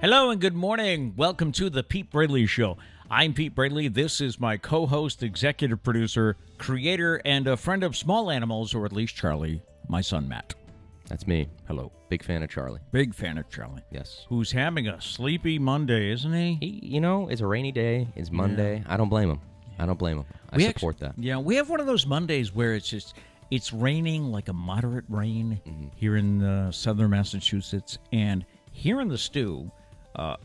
Hello and good morning. Welcome to the Pete Braley Show. I'm Pete Braley. This is my co-host, executive producer, creator, and a friend of small animals, or at least Charlie, my son Matt. That's me. Hello. Big fan of Charlie. Big fan of Charlie. Yes. Who's having a sleepy Monday, isn't he? It's a rainy day. It's Monday. Yeah. I don't blame him. I support that. Yeah, we have one of those Mondays where it's raining, like a moderate rain here in southern Massachusetts. And here in the stew,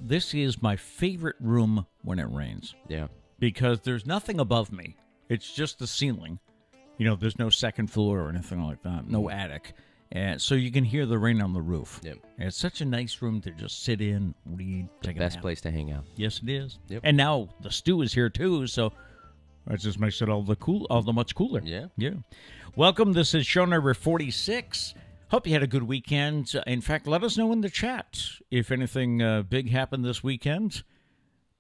this is my favorite room when it rains. Yeah. Because there's nothing above me. It's just the ceiling. You know, there's no second floor or anything like that. No attic. And so you can hear the rain on the roof. Yep. And it's such a nice room to just sit in, read, take a nap. Best place to hang out. Yes, it is. Yep. And now the stew is here too, so that just makes it all the much cooler. Yeah. Yeah. Welcome. This is show number 46. Hope you had a good weekend. In fact, let us know in the chat if anything big happened this weekend.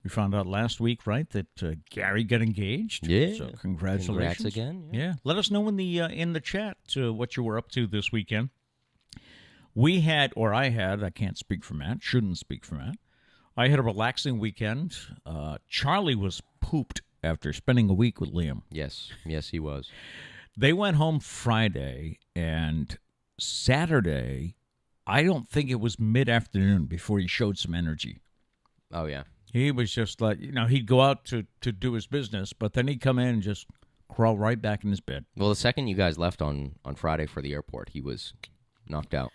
We found out last week, right, that Gary got engaged. Yeah. So congratulations. Congrats again. Yeah. Let us know in the chat what you were up to this weekend. I can't speak for Matt, shouldn't speak for Matt. I had a relaxing weekend. Charlie was pooped after spending a week with Liam. Yes, he was. They went home Friday, and Saturday, I don't think it was mid-afternoon before he showed some energy. Oh, yeah. He was just like, he'd go out to do his business, but then he'd come in and just crawl right back in his bed. Well, the second you guys left on Friday for the airport, he was knocked out.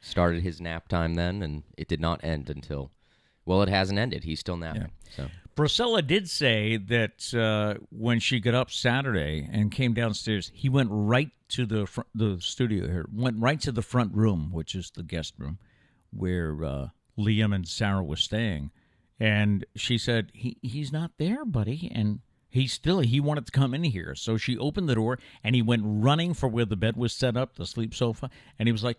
Started his nap time then, and it did not end until, well, it hasn't ended. He's still napping. Yeah. So Priscilla did say that when she got up Saturday and came downstairs, he went right to the studio here, went right to the front room, which is the guest room, where Liam and Sarah were staying. And she said, he's not there, buddy. And he wanted to come in here. So she opened the door, and he went running for where the bed was set up, the sleep sofa. And he was like,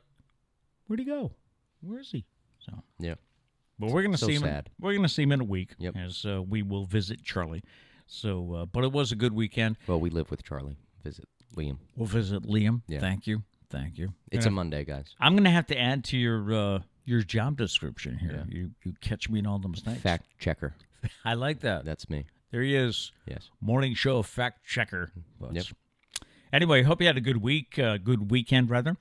where'd he go? Where is he? So yeah. But we're going to see him. Sad. We're going to see him in a week, yep. As we will visit Charlie. So, but it was a good weekend. Well, we live with Charlie. Visit Liam. We'll visit Liam. Yeah. Thank you. It's a Monday, guys. I'm going to have to add to your job description here. Yeah. You catch me in all them mistakes. Fact checker. I like that. That's me. There he is. Yes. Morning show fact checker. Yep. Anyway, hope you had a good week, good weekend, rather.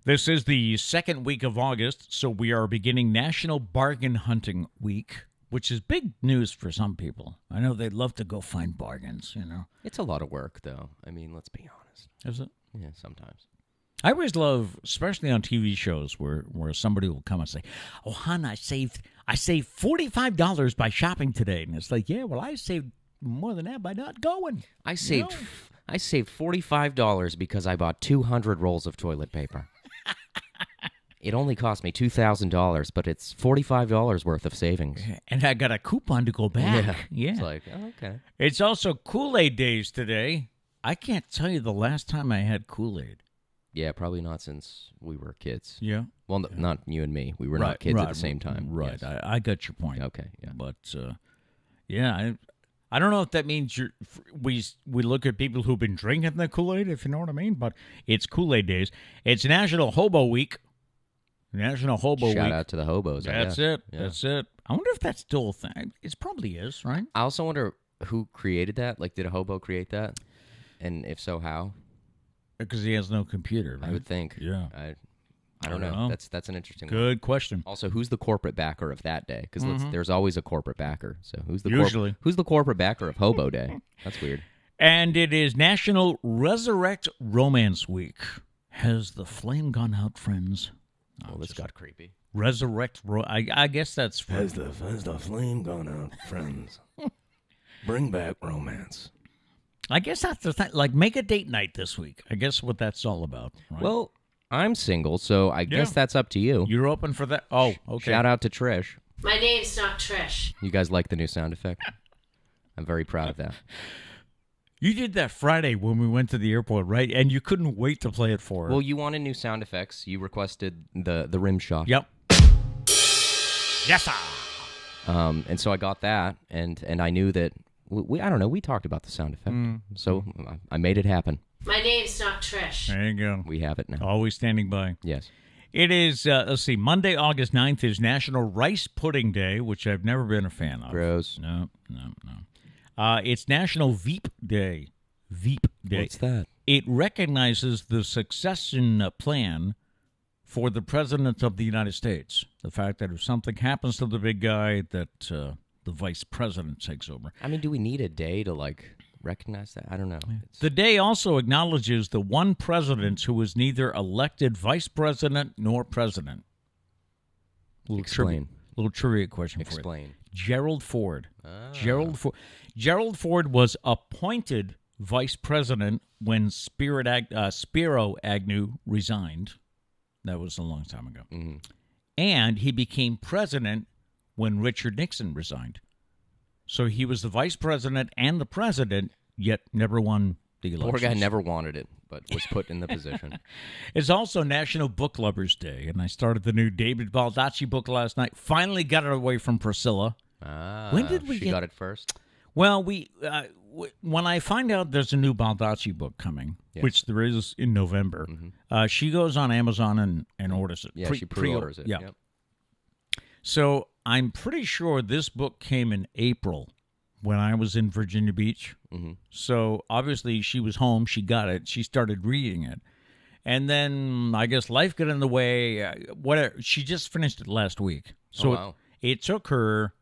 This is the second week of August, so we are beginning National Bargain Hunting Week, which is big news for some people. I know they'd love to go find bargains, It's a lot of work, though. I mean, let's be honest. Is it? Yeah, sometimes. I always love, especially on TV shows, where somebody will come and say, "Oh, hon, I saved $45 by shopping today," and it's like, yeah, well, I saved more than that by not going. I saved $45 because I bought 200 rolls of toilet paper. It only cost me $2,000, but it's $45 worth of savings. And I got a coupon to go back. Yeah. It's like, oh, okay. It's also Kool-Aid days today. I can't tell you the last time I had Kool-Aid. Yeah, probably not since we were kids. Yeah. Well, not you and me. We were not kids at the same time. Right. Yes. I got your point. Okay, yeah. But, I don't know if that means we look at people who've been drinking the Kool-Aid, if you know what I mean, but it's Kool-Aid days. It's National Hobo Week. Shout out to the hobos, That's I guess. it. Yeah. That's it. I wonder if that's still a thing. It probably is, right? I also wonder who created that. Like, did a hobo create that? And if so, how? Because he has no computer, right? I would think. Yeah. I don't know. That's an interesting one. Good question. Also, who's the corporate backer of that day? Because there's always a corporate backer. So who's the corporate backer of Hobo Day? That's weird. And it is National Resurrect Romance Week. Has the flame gone out, friends? Oh, this got creepy. Resurrect. I guess that's. Has the flame gone out, friends? Bring back romance. I guess that's the thing. Like, make a date night this week. I guess what that's all about. Right? Well, I'm single, so I guess that's up to you. You're open for that? Oh, okay. Shout out to Trish. My name's not Trish. You guys like the new sound effect? I'm very proud of that. You did that Friday when we went to the airport, right? And you couldn't wait to play it for her. Well, you wanted new sound effects. You requested the rim shot. Yep. Yes, sir. And so I got that, and I knew that I don't know. We talked about the sound effect, so I made it happen. My name's not Trish. There you go. We have it now. Always standing by. Yes. It is, let's see, Monday, August 9th is National Rice Pudding Day, which I've never been a fan of. Gross. No. It's National Veep Day. Veep Day. What's that? It recognizes the succession plan for the President of the United States. The fact that if something happens to the big guy, that the Vice President takes over. I mean, do we need a day to, recognize that? I don't know. The day also acknowledges the one president who was neither elected Vice President nor President. Explain. Little trivia question for you. Explain. Gerald Ford. Gerald Ford was appointed Vice President when Spiro Agnew resigned. That was a long time ago. Mm-hmm. And he became president when Richard Nixon resigned. So he was the vice president and the president, yet never won the election. Poor guy never wanted it, but was put in the position. It's also National Book Lovers Day, and I started the new David Baldacci book last night. Finally got it away from Priscilla. When did we got it first? Well, when I find out there's a new Baldacci book coming, which there is in November, she goes on Amazon and orders it. Yeah, she pre-orders it. Yeah. Yep. So I'm pretty sure this book came in April when I was in Virginia Beach. Mm-hmm. So obviously she was home. She got it. She started reading it. And then I guess life got in the way. Whatever. She just finished it last week. So it took her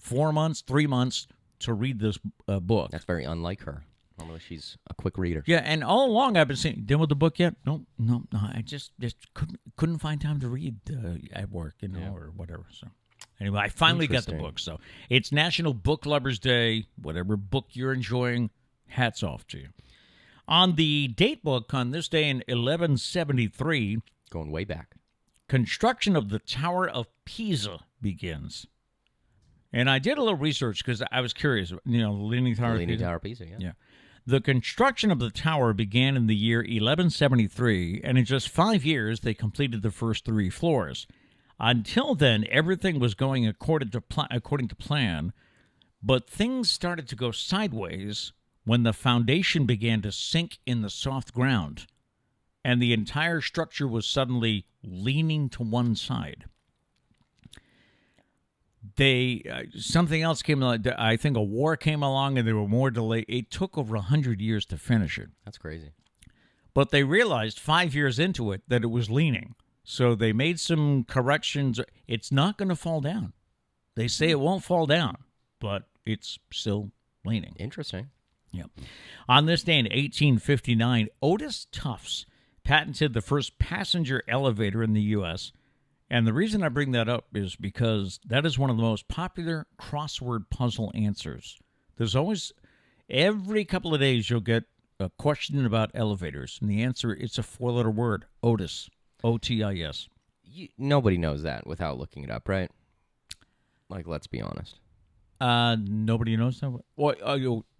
3 months to read this book. That's very unlike her. Normally she's a quick reader. Yeah, and all along I've been saying, done with the book yet? No. I just couldn't find time to read at work, or whatever. So anyway, I finally got the book. So it's National Book Lovers Day. Whatever book you're enjoying, hats off to you. On the date book on this day in 1173, going way back, construction of the Tower of Pisa begins. And I did a little research because I was curious. The Leaning Tower of Pisa. Yeah. The construction of the tower began in the year 1173, and in just 5 years, they completed the first 3 floors. Until then, everything was going according to plan, but things started to go sideways when the foundation began to sink in the soft ground, and the entire structure was suddenly leaning to one side. Something else came along. I think a war came along and there were more delays. It took over 100 years to finish it. That's crazy. But they realized 5 years into it that it was leaning. So they made some corrections. It's not going to fall down. They say it won't fall down, but it's still leaning. Interesting. Yeah. On this day in 1859, Otis Tufts patented the first passenger elevator in the U.S., and the reason I bring that up is because that is one of the most popular crossword puzzle answers. There's always, every couple of days, you'll get a question about elevators. And the answer, it's a 4-letter word, Otis, O-T-I-S. Nobody knows that without looking it up, right? Let's be honest. Nobody knows that?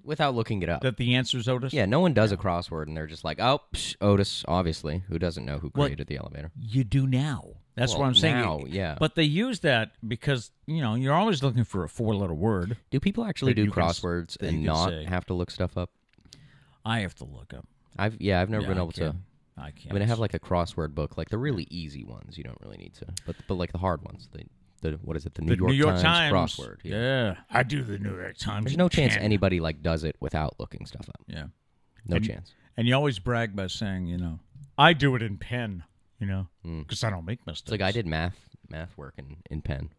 Without looking it up. That the answer's Otis? Yeah, no one does a crossword, and they're just like, Otis, obviously. Who doesn't know who created the elevator? You do now. That's what I'm saying. Now, yeah. But they use that because, you're always looking for a 4-letter word. Do people actually do crosswords and not have to look stuff up? I have to look up. I've never been able to. I can't. I mean, I have a crossword book, the really easy ones. You don't really need to, but the hard ones. What is it? The New York Times crossword. Yeah, I do the New York Times. There's no chance anybody does it without looking stuff up. Yeah, no chance. And you always brag by saying, I do it in pen. Because I don't make mistakes. It's I did math work in pen.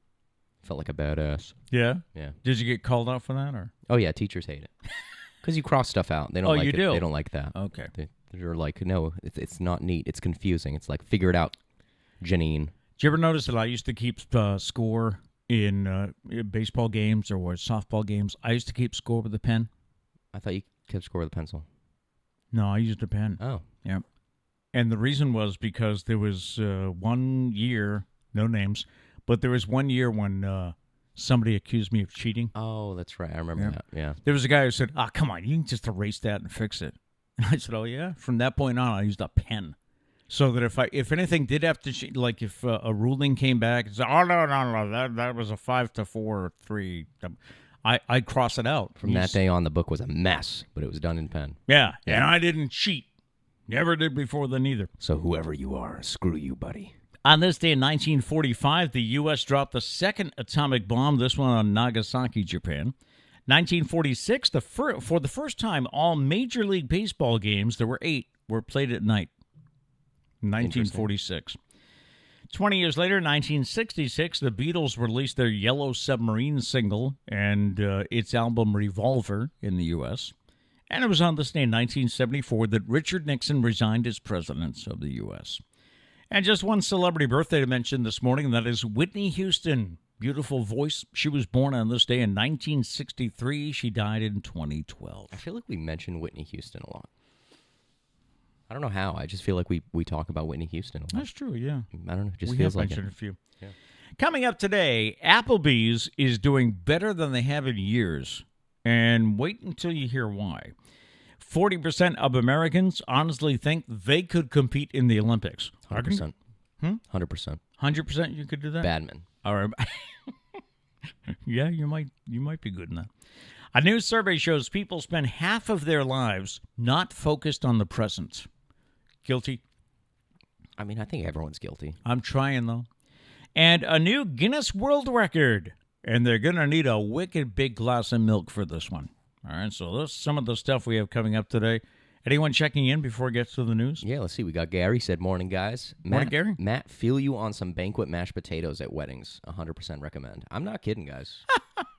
Felt like a badass. Yeah? Yeah. Did you get called out for that? Or? Oh, yeah. Teachers hate it. Because you cross stuff out. They don't like it. Do? They don't like that. Okay. They're like, no, it's not neat. It's confusing. It's like, figure it out, Janine. Did you ever notice that I used to keep score in baseball games or softball games? I used to keep score with a pen. I thought you kept score with a pencil. No, I used a pen. Oh. Yeah. And the reason was because there was 1 year, no names, but there was 1 year when somebody accused me of cheating. Oh, that's right. I remember that. Yeah. There was a guy who said, come on, you can just erase that and fix it. And I said, oh, yeah? From that point on, I used a pen. So that if anything did have to cheat, if a ruling came back and said, oh, no, that was a 5-4 or 3, I'd cross it out. From that day on, the book was a mess, but it was done in pen. Yeah. And I didn't cheat. Never did before then either. So whoever you are, screw you, buddy. On this day in 1945, the U.S. dropped the second atomic bomb, this one on Nagasaki, Japan. 1946, for the first time, all Major League Baseball games, there were 8, were played at night. 1946. 20 years later, 1966, the Beatles released their Yellow Submarine single and its album Revolver in the U.S. And it was on this day in 1974 that Richard Nixon resigned as president of the U.S. And just one celebrity birthday to mention this morning, and that is Whitney Houston. Beautiful voice. She was born on this day in 1963. She died in 2012. I feel like we mention Whitney Houston a lot. I don't know how. I just feel like we talk about Whitney Houston a lot. That's true, yeah. I don't know. It just We feels have like mentioned it. a few. Yeah. Coming up today, Applebee's is doing better than they have in years. And wait until you hear why. 40% of Americans honestly think they could compete in the Olympics. 100%. 100%? 100% you could do that? Badman. All right. Yeah, you might be good in that. A new survey shows people spend half of their lives not focused on the present. Guilty? I mean, I think everyone's guilty. I'm trying, though. And a new Guinness World Record. And they're going to need a wicked big glass of milk for this one. All right, so that's some of the stuff we have coming up today. Anyone checking in before it gets to the news? Yeah, let's see. We got Gary said, morning, guys. Morning, Gary. Matt, feel you on some banquet mashed potatoes at weddings. 100% recommend. I'm not kidding, guys.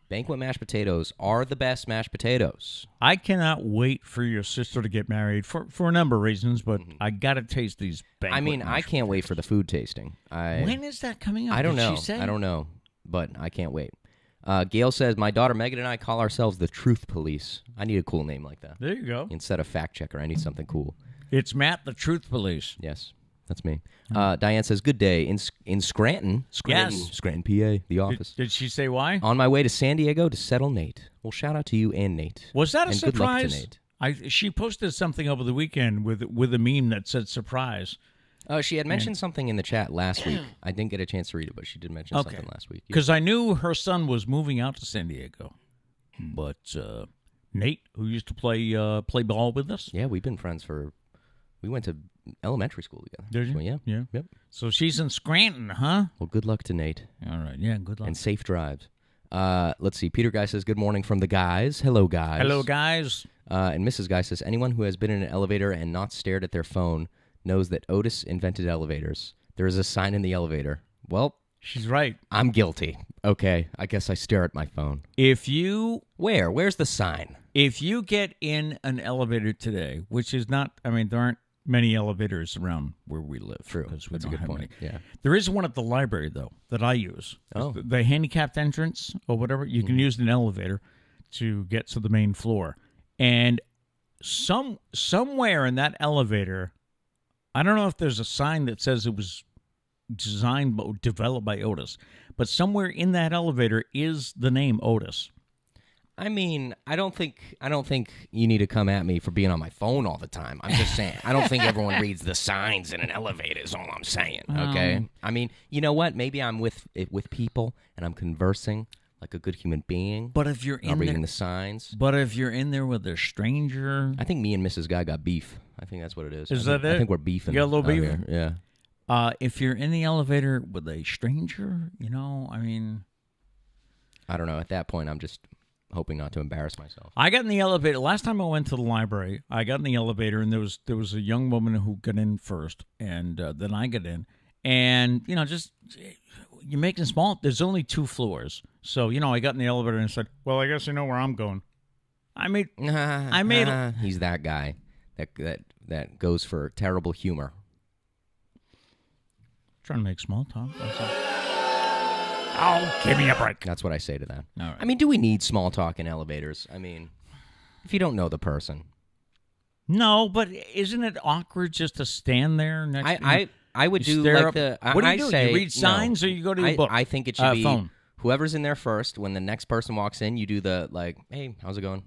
Banquet mashed potatoes are the best mashed potatoes. I cannot wait for your sister to get married for a number of reasons, but I got to taste these banquet I mean, mashed I can't wait for the food tasting. When is that coming up? I don't Did know. She say? I don't know, but I can't wait. Gail says, my daughter Megan and I call ourselves the Truth Police. I need a cool name like that. There you go. Instead of Fact Checker, I need something cool. It's Matt, the Truth Police. Yes, that's me. Diane says, good day. In Scranton. Yes. Scranton, PA, the office. Did she say why? On my way to San Diego to settle Nate. Well, shout out to you and Nate. Was that a and surprise? Good luck to Nate. She posted something over the weekend with a meme that said surprise. She had mentioned something in the chat last week. I didn't get a chance to read it, but she did mention something last week. Because I knew her son was moving out to San Diego. But Nate, who used to play ball with us. Yeah, we've been friends we went to elementary school together. Did you? So, yeah. Yeah. Yep. So she's in Scranton, huh? Well, good luck to Nate. All right. Yeah, good luck. And safe drives. Let's see. Peter Guy says, good morning from the guys. Hello, guys. Hello, guys. And Mrs. Guy says, anyone who has been in an elevator and not stared at their phone knows that Otis invented elevators. There is a sign in the elevator. Well, she's right. I'm guilty. Okay, I guess I stare at my phone. Where's the sign? If you get in an elevator today, which is not, I mean, there aren't many elevators around where we live. True. Because we That's a don't good have point. many. Yeah. There is one at the library, though, that I use. Oh. The handicapped entrance or whatever, you can use an elevator to get to the main floor. And somewhere in that elevator, I don't know if there's a sign that says it was developed by Otis, but somewhere in that elevator is the name Otis. I mean, I don't think you need to come at me for being on my phone all the time. I'm just saying, I don't think everyone reads the signs in an elevator is all I'm saying, okay? I mean, you know what? Maybe I'm with people and I'm conversing like a good human being. But if you're not reading the signs. But if you're in there with a stranger, I think me and Mrs. Guy got beef. I think that's what it is. Is that it? I think we're beefing. You got a little beef? Here. Yeah. If you're in the elevator with a stranger, I mean, I don't know. At that point, I'm just hoping not to embarrass myself. I got in the elevator last time I went to the library. I got in the elevator and there was a young woman who got in first, and then I got in, and just you're making small. There's only 2 floors, so I got in the elevator and said, "Well, I guess you know where I'm going." I made He's that guy that goes for terrible humor. Trying to make small talk. Oh, give me a break. That's what I say to that. All right. I mean, do we need small talk in elevators? I mean, if you don't know the person. No, but isn't it awkward just to stand there next to I would do stare like up? the. What do you I do? say, You read signs or you go to your book? I think it should be phone. Whoever's in there first. When the next person walks in, you do the hey, how's it going?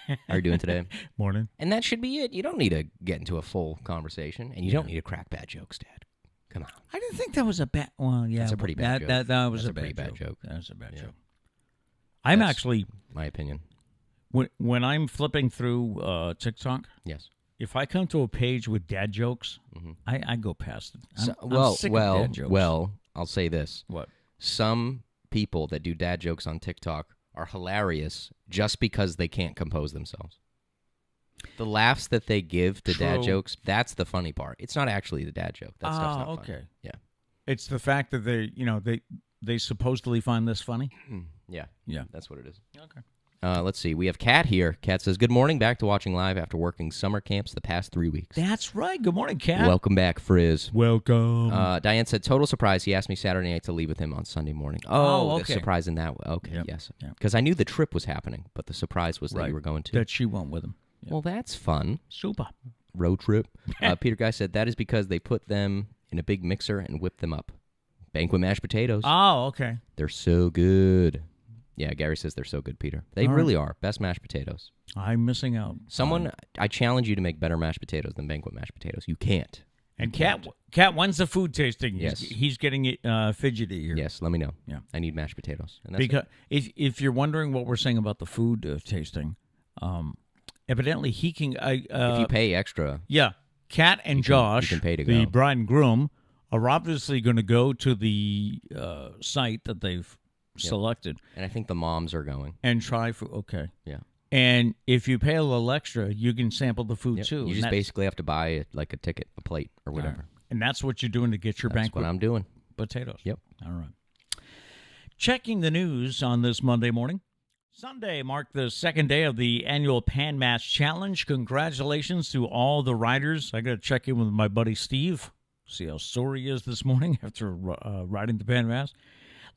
How are you doing today? Morning. And that should be it. You don't need to get into a full conversation, and you don't need to crack bad jokes, Dad. Come on. I didn't think that was a bad. Well, yeah, That's a pretty bad joke. That was That's a pretty bad bad joke. That was a bad Yeah. joke. I'm That's actually my opinion. when I'm flipping through TikTok, Yes. if I come to a page with dad jokes, I go past it. I'm sick of dad jokes. Well, I'll say this. What? Some people that do dad jokes on TikTok are hilarious just because they can't compose themselves. The laughs that they give to dad jokes, that's the funny part. It's not actually the dad joke. That stuff's not okay. funny. Yeah. It's the fact that they supposedly find this funny. Yeah. Yeah. That's what it is. Okay. Let's see. We have Kat here. Kat says, good morning. Back to watching live after working summer camps the past 3 weeks. That's right. Good morning, Kat. Welcome back, Frizz. Welcome. Diane said, total surprise. He asked me Saturday night to leave with him on Sunday morning. Oh, okay. The surprise in that way. Okay, Yep. yes. Yep. Because I knew the trip was happening, but the surprise was that you were going to. That she went with him. Yep. Well, that's fun. Super. Road trip. Peter Guy said, that is because they put them in a big mixer and whip them up. Banquet mashed potatoes. Oh, okay. They're so good. Yeah, Gary says they're so good, Peter. They really are. Best mashed potatoes. I'm missing out. I challenge you to make better mashed potatoes than banquet mashed potatoes. You can't. And Kat, when's the food tasting? Yes. He's getting it fidgety here. Yes, let me know. Yeah. I need mashed potatoes. And that's Because if you're wondering what we're saying about the food tasting, evidently he can. if you pay extra. Yeah. Kat and Josh, you can pay to the go. bride and groom, are obviously going to go to the site that they've selected And I think the moms are going. and try food. Okay. Yeah. And if you pay a little extra, you can sample the food Yep. too. You And just that's- basically have to buy a ticket, a plate, or whatever. And that's what you're doing to get your That's banquet what I'm doing. potatoes. Yep. All right. Checking the news on this Monday morning. Sunday marked the second day of the annual Pan Mass Challenge. Congratulations to all the riders. I got to check in with my buddy Steve, see how sore he is this morning after riding the Pan Mass.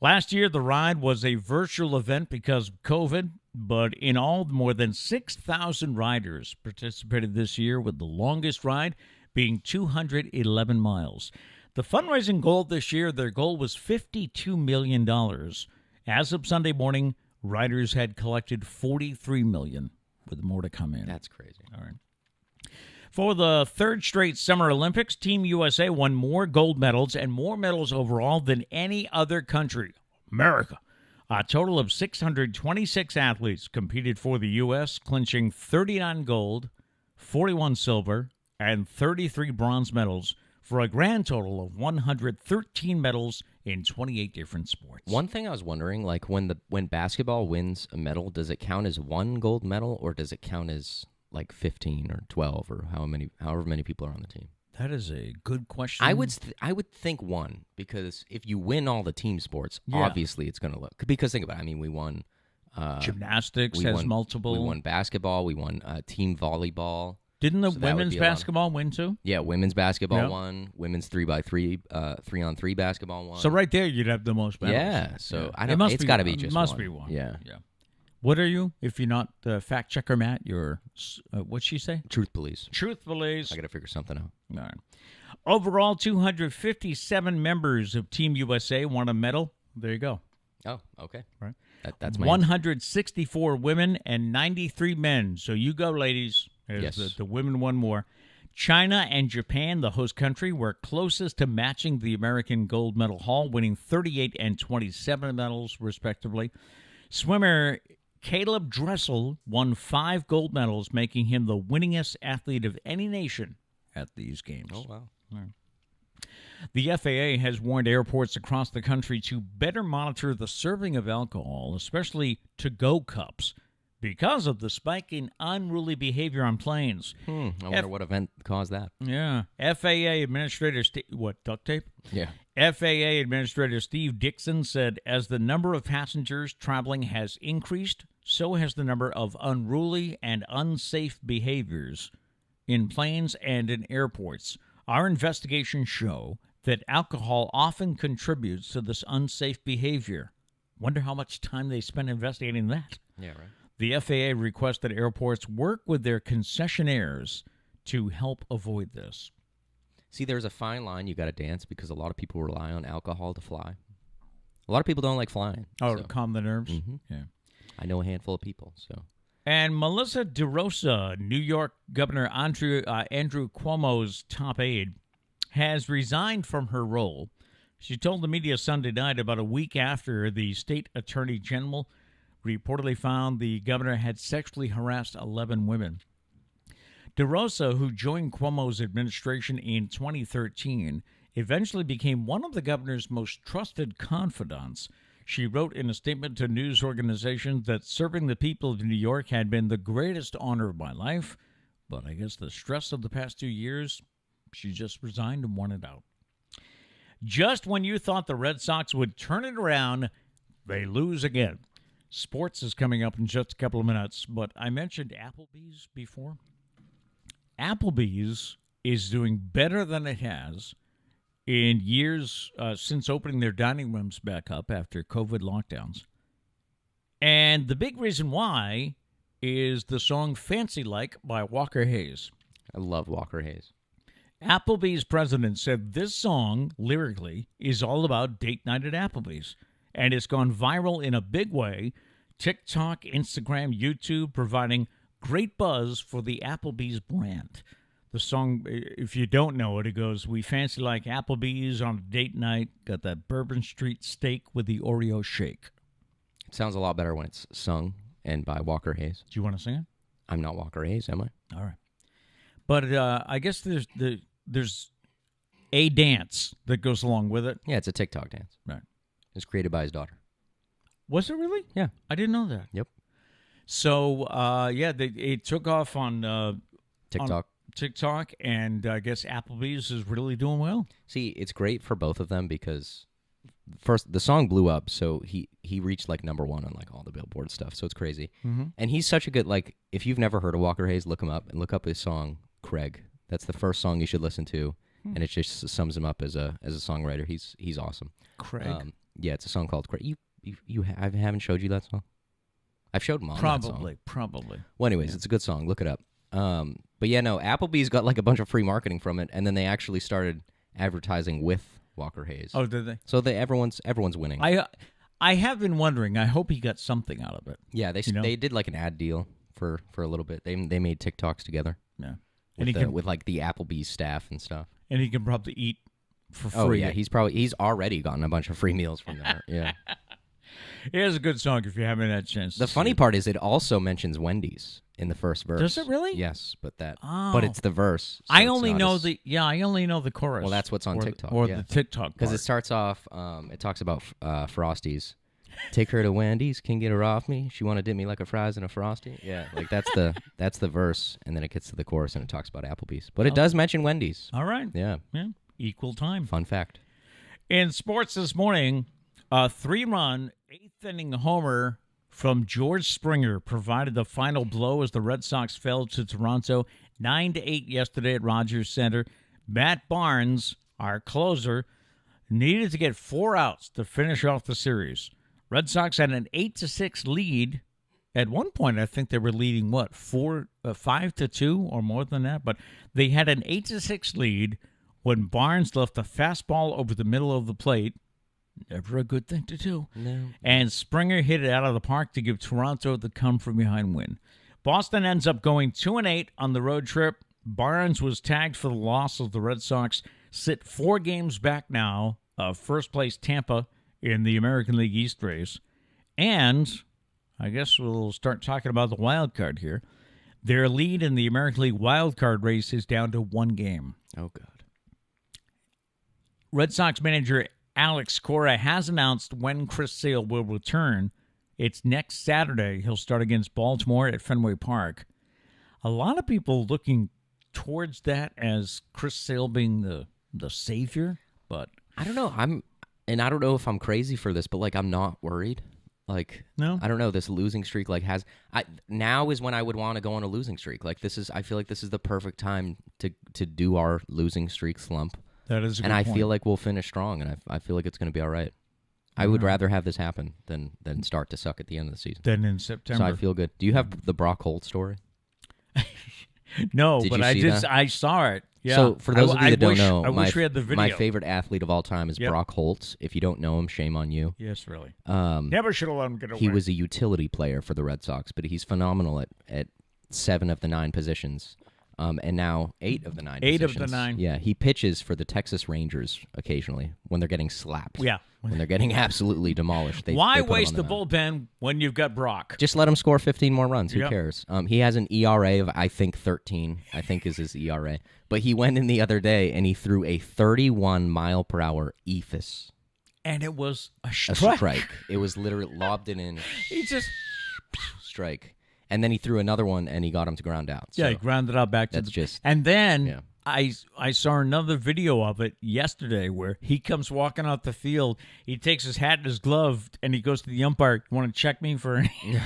Last year, the ride was a virtual event because of COVID, but in all, more than 6,000 riders participated this year, with the longest ride being 211 miles. The fundraising goal this year, their goal was $52 million. As of Sunday morning, riders had collected $43 million, with more to come in. That's crazy. All right. For the third straight Summer Olympics, Team USA won more gold medals and more medals overall than any other country. America. A total of 626 athletes competed for the U.S., clinching 39 gold, 41 silver, and 33 bronze medals for a grand total of 113 medals in 28 different sports. One thing I was wondering, like when basketball wins a medal, does it count as one gold medal or does it count as like 15 or 12 or however many people are on the team? That is a good question. I would think one, because if you win all the team sports, Yeah. obviously it's going to look. Because think about it. I mean, we won Gymnastics has multiple. We won basketball. We won team volleyball. Didn't the So that would women's be a lot of- basketball win too? Yeah, women's basketball Yeah. won. Women's 3x3, 3-on-3 basketball won. So right there, you'd have the most medals. Yeah. So Yeah. I It don't. must It's be got to be one. just Must one. be one. Yeah. Yeah. What are you? If you're not the fact checker, Matt, you're what'd she say? Truth police. Truth police. I got to figure something out. All right. Overall, 257 members of Team USA won a medal. There you go. Oh, okay. Right. That's my 164 women and 93 men. So you go, ladies. As Yes. the women won more. China and Japan, the host country, were closest to matching the American gold medal haul, winning 38 and 27 medals, respectively. Swimmer Caleb Dressel won 5 gold medals, making him the winningest athlete of any nation at these games. Oh, wow. The FAA has warned airports across the country to better monitor the serving of alcohol, especially to-go cups, because of the spike in unruly behavior on planes. I wonder what event caused that. Yeah. FAA Administrator duct tape? Yeah. FAA Administrator Steve Dixon said as the number of passengers traveling has increased, so has the number of unruly and unsafe behaviors in planes and in airports. Our investigations show that alcohol often contributes to this unsafe behavior. Wonder how much time they spend investigating that. Yeah, right. The FAA requests that airports work with their concessionaires to help avoid this. See, there's a fine line you got to dance because a lot of people rely on alcohol to fly. A lot of people don't like flying. Oh, so. to calm the nerves? Mhm. Yeah. I know a handful of people, so. And Melissa DeRosa, New York Governor Andrew Cuomo's top aide, has resigned from her role. She told the media Sunday night, about a week after the state attorney general reportedly found the governor had sexually harassed 11 women. DeRosa, who joined Cuomo's administration in 2013, eventually became one of the governor's most trusted confidants. She wrote in a statement to news organizations that serving the people of New York had been the greatest honor of my life, but I guess the stress of the past 2 years, she just resigned and wanted out. Just when you thought the Red Sox would turn it around, they lose again. Sports is coming up in just a couple of minutes, but I mentioned Applebee's before. Applebee's is doing better than it has in years since opening their dining rooms back up after COVID lockdowns. And the big reason why is the song Fancy Like by Walker Hayes. I love Walker Hayes. Applebee's president said this song, lyrically, is all about date night at Applebee's. And it's gone viral in a big way. TikTok, Instagram, YouTube, providing great buzz for the Applebee's brand. The song, if you don't know it, it goes, we fancy like Applebee's on a date night, got that Bourbon Street steak with the Oreo shake. It sounds a lot better when it's sung and by Walker Hayes. Do you want to sing it? I'm not Walker Hayes, am I? All right. But I guess there's a dance that goes along with it. Yeah, it's a TikTok dance. Right. It's created by his daughter. Was it really? Yeah. I didn't know that. Yep. So, it took off on TikTok, and I guess Applebee's is really doing well. See, it's great for both of them because first the song blew up, so he reached like number one on like all the Billboard stuff. So it's crazy. Mm-hmm. And he's such a good, like, if you've never heard of Walker Hayes, look him up and look up his song Craig. That's the first song you should listen to, and it just sums him up as a songwriter. He's awesome. Craig. Yeah, it's a song called Craig. I haven't showed you that song. I've showed Mom that song. Probably. Well, anyways, It's a good song. Look it up. But yeah, no, Applebee's got like a bunch of free marketing from it, and then they actually started advertising with Walker Hayes. Oh, did they? So everyone's winning. I have been wondering. I hope he got something out of it. Yeah, they did like an ad deal for a little bit. They made TikToks together. Yeah, with like the Applebee's staff and stuff. And he can probably eat for free. Oh yeah, he's already gotten a bunch of free meals from there. Yeah. It is a good song if you haven't had a chance. The funny part is it also mentions Wendy's in the first verse. Does it really? Yes, but it's the verse. So I only know the chorus. Well, that's what's on TikTok. Or the TikTok because it starts off. It talks about Frosties. Take her to Wendy's, can get her off me. She want to dip me like a fries in a Frosty. Yeah, like that's the verse, and then it gets to the chorus and it talks about Applebee's. But it does mention Wendy's. All right. Yeah. Equal time. Fun fact. In sports this morning, a 3-run, 8th-inning homer from George Springer provided the final blow as the Red Sox fell to Toronto 9-8 yesterday at Rogers Center. Matt Barnes, our closer, needed to get 4 outs to finish off the series. Red Sox had an 8-6 lead. At one point, I think they were leading, 5-2 or more than that? But they had an 8-6 lead when Barnes left a fastball over the middle of the plate. Never a good thing to do. No. And Springer hit it out of the park to give Toronto the come-from-behind win. Boston ends up going 2-8 on the road trip. Barnes was tagged for the loss as the Red Sox sit 4 games back now of first-place Tampa in the American League East race. And I guess we'll start talking about the wild card here. Their lead in the American League wild card race is down to 1 game. Oh, God. Red Sox manager Alex Cora has announced when Chris Sale will return. It's next Saturday. He'll start against Baltimore at Fenway Park. A lot of people looking towards that as Chris Sale being the savior, but I don't know. I don't know if I'm crazy for this, but like I'm not worried. Like, no, I don't know. This losing streak now is when I would want to go on a losing streak. Like I feel like this is the perfect time to do our losing streak slump. That is a good point. point. I feel like we'll finish strong, and I feel like it's going to be all right. I would rather have this happen than start to suck at the end of the season. Then in September. So I feel good. Do you have the Brock Holt story? No, Did but you see that? I saw it. Yeah. So for those of you that don't know, I wish we had the video. My favorite athlete of all time is Brock Holt. If you don't know him, shame on you. Yes, really. Never should have let him get away. He was a utility player for the Red Sox, but he's phenomenal at 7 of the 9 positions. and now 8 of the 9 8 of positions. the 9. Yeah, he pitches for the Texas Rangers occasionally when they're getting slapped. Yeah. When they're getting absolutely demolished. Why they put him waste on the mound. bullpen when you've got Brock? Just let him score 15 more runs. Who Yep. cares? He has an ERA of, I think, 13. I think is his ERA. But he went in the other day, and he threw a 31-mile-per-hour ephus. And it was a A strike. strike. It was literally lobbed it in. He just Strike. And then he threw another one, and he got him to ground out. So he grounded out back to that's the. just... And then Yeah. I saw another video of it yesterday where he comes walking out the field. He takes his hat and his glove, and he goes to the umpire. You want to check me for any?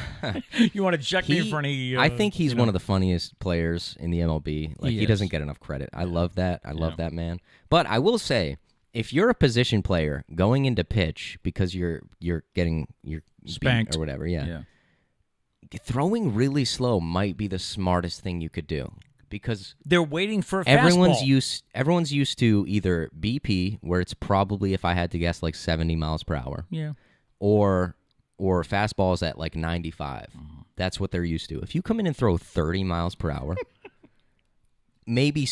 You want to check me for any? I think he's one of the funniest players in the MLB. Like He he is. doesn't get enough credit. I love that. I love that man. But I will say, if you're a position player going into pitch because you're getting your Spanked or whatever, throwing really slow might be the smartest thing you could do because they're waiting for a everyone's fastball. everyone's used to either BP, where it's probably, if I had to guess, like 70 miles per hour, or fastballs at like 95. That's what they're used to. If you come in and throw 30 miles per hour, maybe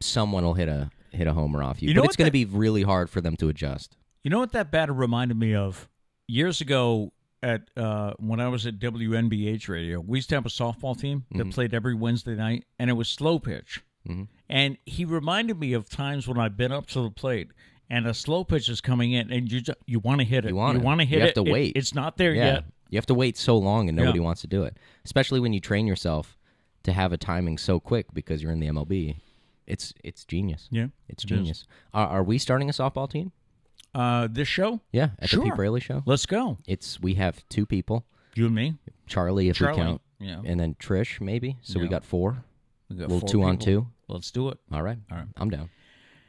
someone will hit a homer off you. You know But what it's going to be really hard for them to adjust. You know what that batter reminded me of? Years ago, at when I was at WNBH radio, we used to have a softball team that played every Wednesday night, and it was slow pitch. And he reminded me of times when I've been up to the plate, and a slow pitch is coming in, and you want to hit it. You want to hit it. You have to wait. It's not there Yeah. yet. You have to wait so long, and nobody wants to do it. Especially when you train yourself to have a timing so quick because you're in the MLB. It's genius. Yeah, It's it genius. Are we starting a softball team? This show? Yeah, at the Sure. Pete Braley Show. Let's go. We have 2 people. You and me. Charlie, if we count. Yeah. And then Trish, maybe. So we Yeah. got 4. We got We'll 4 2 on people. 2. Let's do it. All right. I'm down.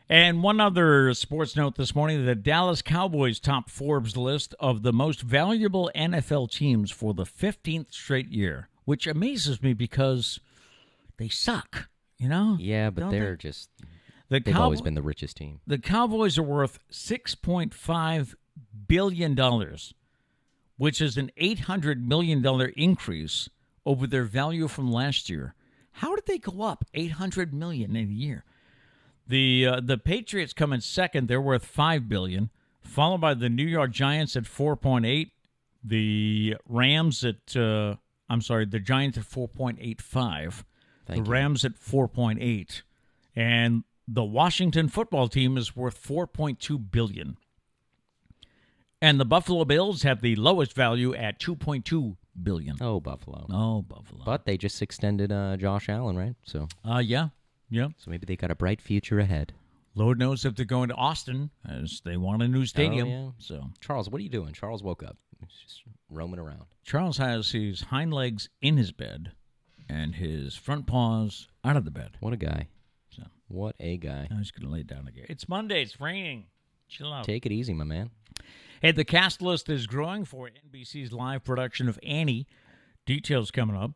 And one other sports note this morning, the Dallas Cowboys topped Forbes' list of the most valuable NFL teams for the 15th straight year, which amazes me because they suck, you know? Yeah, but Don't they're they? just... The They've always been the richest team. The Cowboys are worth $6.5 billion, which is an $800 million increase over their value from last year. How did they go up $800 million in a year? The Patriots come in second. They're worth $5 billion, followed by the New York Giants at 4.8, the Rams at the Giants at 4.85, the Rams at 4.8, and the Washington football team is worth $4.2 billion. And the Buffalo Bills have the lowest value at $2.2 billion. Oh, Buffalo. Oh, Buffalo. But they just extended Josh Allen, right? So Yeah. maybe they got a bright future ahead. Lord knows if they're going to Austin, as they want a new stadium. Oh, yeah. So Charles, what are you doing? Charles woke up. He's just roaming around. Charles has his hind legs in his bed and his front paws out of the bed. What a guy. So What a guy. now he's going to lay down again. It's Monday. It's raining. Chill out. Take it easy, my man. Hey, the cast list is growing for NBC's live production of Annie. Details coming up.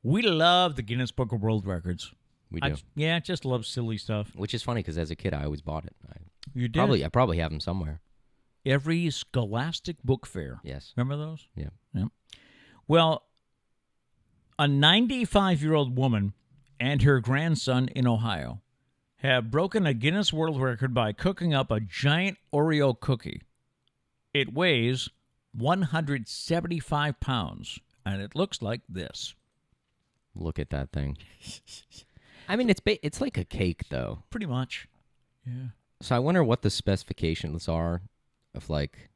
We love the Guinness Book of World Records. We do. I just love silly stuff. Which is funny because as a kid, I always bought it. You did? I probably have them somewhere. Every Scholastic Book Fair. Yes. Remember those? Yeah. Well, a 95-year-old woman and her grandson in Ohio have broken a Guinness World Record by cooking up a giant Oreo cookie. It weighs 175 pounds, and it looks like this. Look at that thing. I mean, it's like a cake, though. Pretty much. Yeah. So I wonder what the specifications are of, like,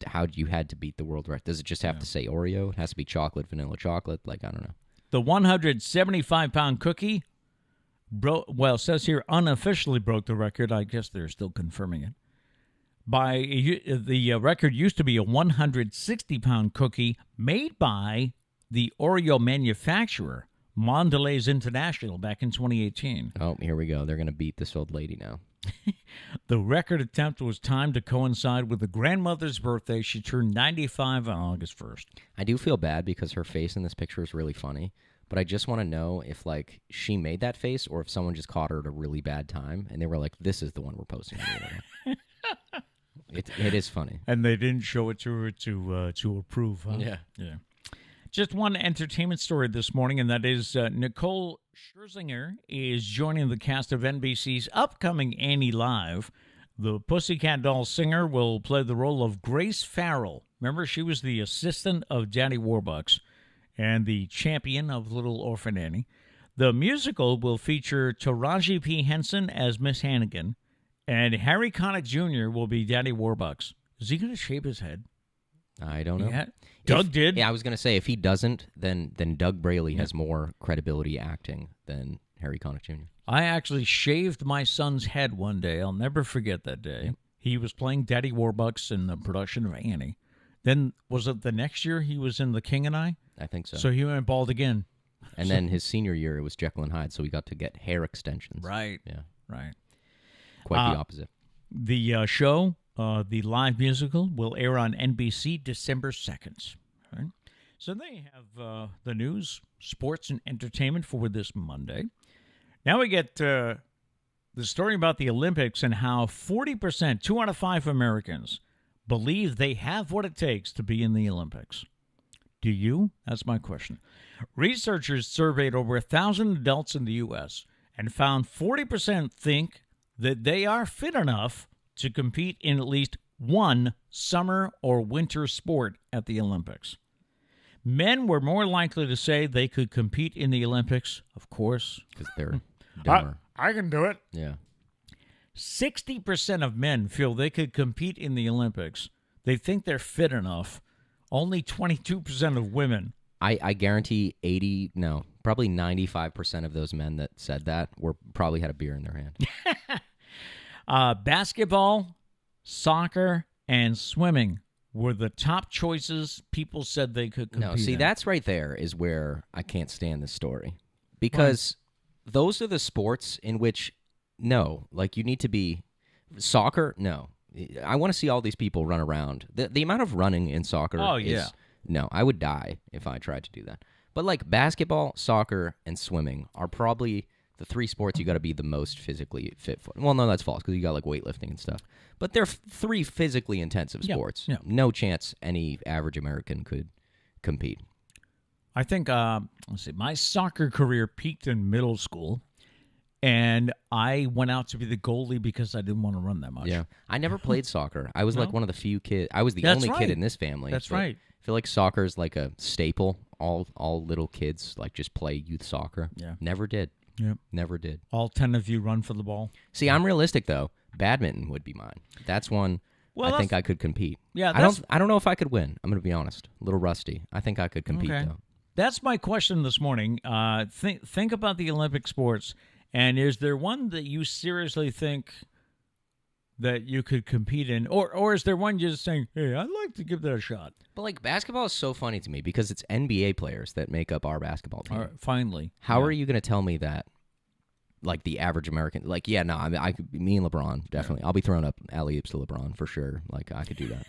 how you had to beat the world record. Does it just have to say Oreo? It has to be chocolate, vanilla chocolate? Like, I don't know. The 175-pound cookie, it says here unofficially broke the record. I guess they're still confirming it. The record used to be a 160-pound cookie made by the Oreo manufacturer, Mondelez International, back in 2018. Oh, here we go. They're going to beat this old lady now. The record attempt was timed to coincide with the grandmother's birthday. She turned 95 on August 1st. I do feel bad because her face in this picture is really funny, but I just want to know if, like, she made that face or if someone just caught her at a really bad time and they were like, this is the one we're posting on the internet. It is funny. And they didn't show it to her to approve, huh? Yeah. Yeah. Just one entertainment story this morning, and that is Nicole Scherzinger is joining the cast of NBC's upcoming Annie Live. The Pussycat Dolls singer will play the role of Grace Farrell. Remember, she was the assistant of Daddy Warbucks and the champion of Little Orphan Annie. The musical will feature Taraji P. Henson as Miss Hannigan, and Harry Connick Jr. will be Daddy Warbucks. Is he going to shave his head? I don't know. Yeah. Doug did. Yeah, I was going to say, if he doesn't, then Doug Braley has more credibility acting than Harry Connick Jr. I actually shaved my son's head one day. I'll never forget that day. He was playing Daddy Warbucks in the production of Annie. Then, was it the next year he was in The King and I? I think so. So he went bald again. And then his senior year, it was Jekyll and Hyde, so he got to get hair extensions. Right. Yeah. Right. Quite the opposite. The show, the live musical, will air on NBC December 2nd. Right? So they have the news, sports, and entertainment for this Monday. Now we get the story about the Olympics and how 40%, 2 out of 5 Americans, believe they have what it takes to be in the Olympics. Do you? That's my question. Researchers surveyed over 1,000 adults in the U.S. and found 40% think that they are fit enough to compete in at least one summer or winter sport at the Olympics. Men were more likely to say they could compete in the Olympics, of course. Because they're dumber. I can do it. Yeah. 60% of men feel they could compete in the Olympics. They think they're fit enough. Only 22% of women. I guarantee probably 95% of those men that said that probably had a beer in their hand. Basketball, soccer, and swimming were the top choices people said they could compete No, see, in. that's right there is where I can't stand this story. Because those are the sports in which, you need to be... Soccer, no. I want to see all these people run around. The amount of running in soccer is... No, I would die if I tried to do that. But like basketball, soccer, and swimming are probably the 3 sports you got to be the most physically fit for. Well, no, that's false because you got like weightlifting and stuff. But they're 3 physically intensive sports. Yeah. No chance any average American could compete. I think, my soccer career peaked in middle school, and I went out to be the goalie because I didn't want to run that much. Yeah, I never played soccer. I was like one of the few kids. I was the That's only right. kid in this family. That's but right. I feel like soccer is like a staple. All little kids like just play youth soccer. Yeah. Never did. Yep. Never did. All 10 of you run for the ball. See, I'm realistic though. Badminton would be mine. That's one I think I could compete. Yeah, I don't know if I could win. I'm going to be honest. A little rusty. I think I could compete though. That's my question this morning. Think about the Olympic sports, and is there one that you seriously think that you could compete in, or is there one just saying, "Hey, I'd like to give that a shot"? But like basketball is so funny to me because it's NBA players that make up our basketball team. All right, finally, How are you going to tell me that? Like the average American, like me and LeBron definitely. I'll be throwing up alley-oops to LeBron for sure. Like I could do that.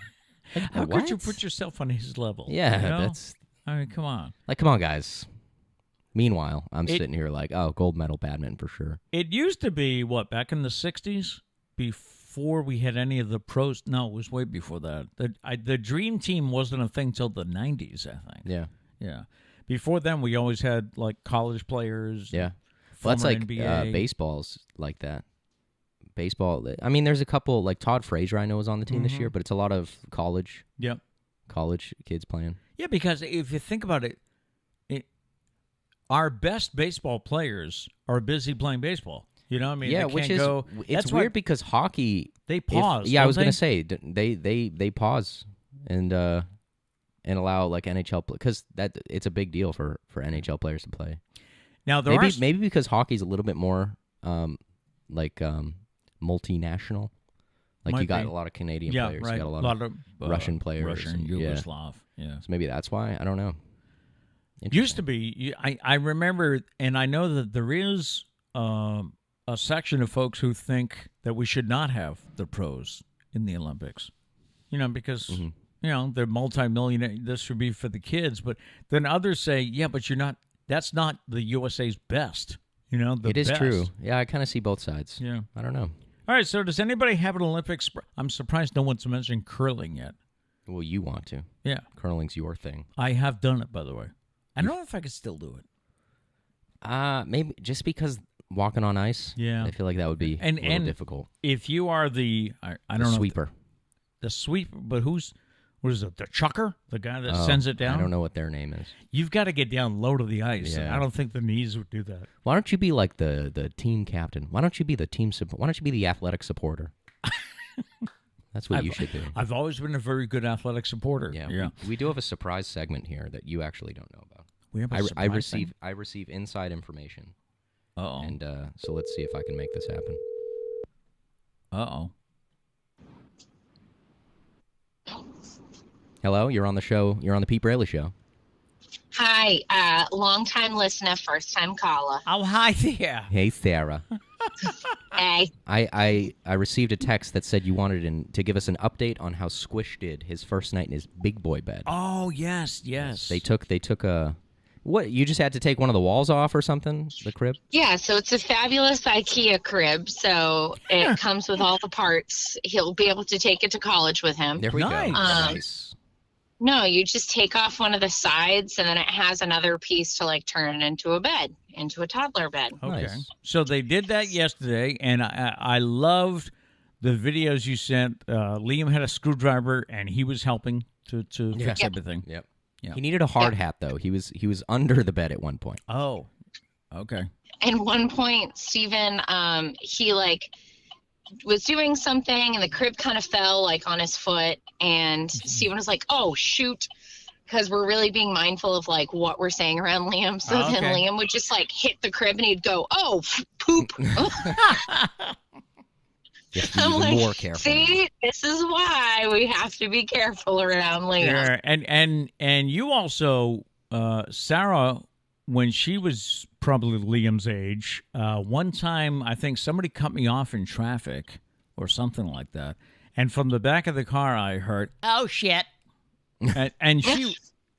How could you put yourself on his level? Yeah, you know? that's I mean, come on. like, come on, guys. Meanwhile, I'm sitting here like, oh, gold medal badminton for sure. It used to be back in the '60s before we had any of the pros. No, it was way before that. The dream team wasn't a thing till the '90s, I think. Yeah. Before then, we always had like college players. Yeah. Well, that's like NBA. baseball's like that. Baseball. I mean, there's a couple like Todd Frazier I know is on the team this year, but it's a lot of college kids playing. Yeah, because if you think about it, our best baseball players are busy playing baseball. You know, what I mean, Yeah, they which can't is go. it's That's weird why because hockey they pause. I don't was going they? to say they pause and allow like NHL because it's a big deal for NHL players to play. Now Maybe because hockey's a little bit more multinational. Like Might you got be. a lot of Canadian Yeah, players, right. you got a lot of Russian players, Russian, and- Yugoslav. Yeah. So maybe that's why. I don't know. Used to be. I remember, and I know that there is a section of folks who think that we should not have the pros in the Olympics. You know, because they're multimillionaire. This should be for the kids. But then others say, yeah, but you're not. That's not the USA's best. You know, the It is best. true. Yeah, I kind of see both sides. Yeah. I don't know. All right. So does anybody have an Olympics? I'm surprised no one's mentioned curling yet. Well, you want to. Yeah. Curling's your thing. I have done it, by the way. I don't know if I could still do it. Maybe just because walking on ice. Yeah. I feel like that would be a little difficult. If you are I don't know. Sweeper. The sweeper, but what is it, the chucker? The guy that sends it down? I don't know what their name is. You've got to get down low to the ice. Yeah. I don't think the knees would do that. Why don't you be like the team captain? Why don't you be the team support? Why don't you be the athletic supporter? That's what you should do. I've always been a very good athletic supporter. Yeah. We do have a surprise segment here that you actually don't know about. We have I receive inside information. Uh-oh. And so let's see if I can make this happen. Uh-oh. Hello, you're on the show. You're on the Pete Braley Show. Hi, long-time listener, first-time caller. Oh, hi there. Hey, Sarah. Hey. I received a text that said you wanted to give us an update on how Squish did his first night in his big boy bed. Oh, yes. They took a... What, you just had to take one of the walls off or something, the crib? Yeah, so it's a fabulous IKEA crib, so it comes with all the parts. He'll be able to take it to college with him. There we go. Nice. No, you just take off one of the sides, and then it has another piece to, like, turn into a bed, into a toddler bed. Okay. Nice. So they did that yesterday, and I loved the videos you sent. Liam had a screwdriver, and he was helping to fix everything. Yep. Yeah. He needed a hard hat, though. He was under the bed at one point. Oh, okay. And one point, Steven, he, like, was doing something, and the crib kind of fell, like, on his foot, and Steven was like, oh, shoot, because we're really being mindful of, like, what we're saying around Liam. So then Liam would just, like, hit the crib, and he'd go, oh, poop. I'm like, more careful. See, this is why we have to be careful around Liam. Yeah, and you also, Sarah, when she was probably Liam's age, one time I think somebody cut me off in traffic or something like that, and from the back of the car I heard, "Oh shit," and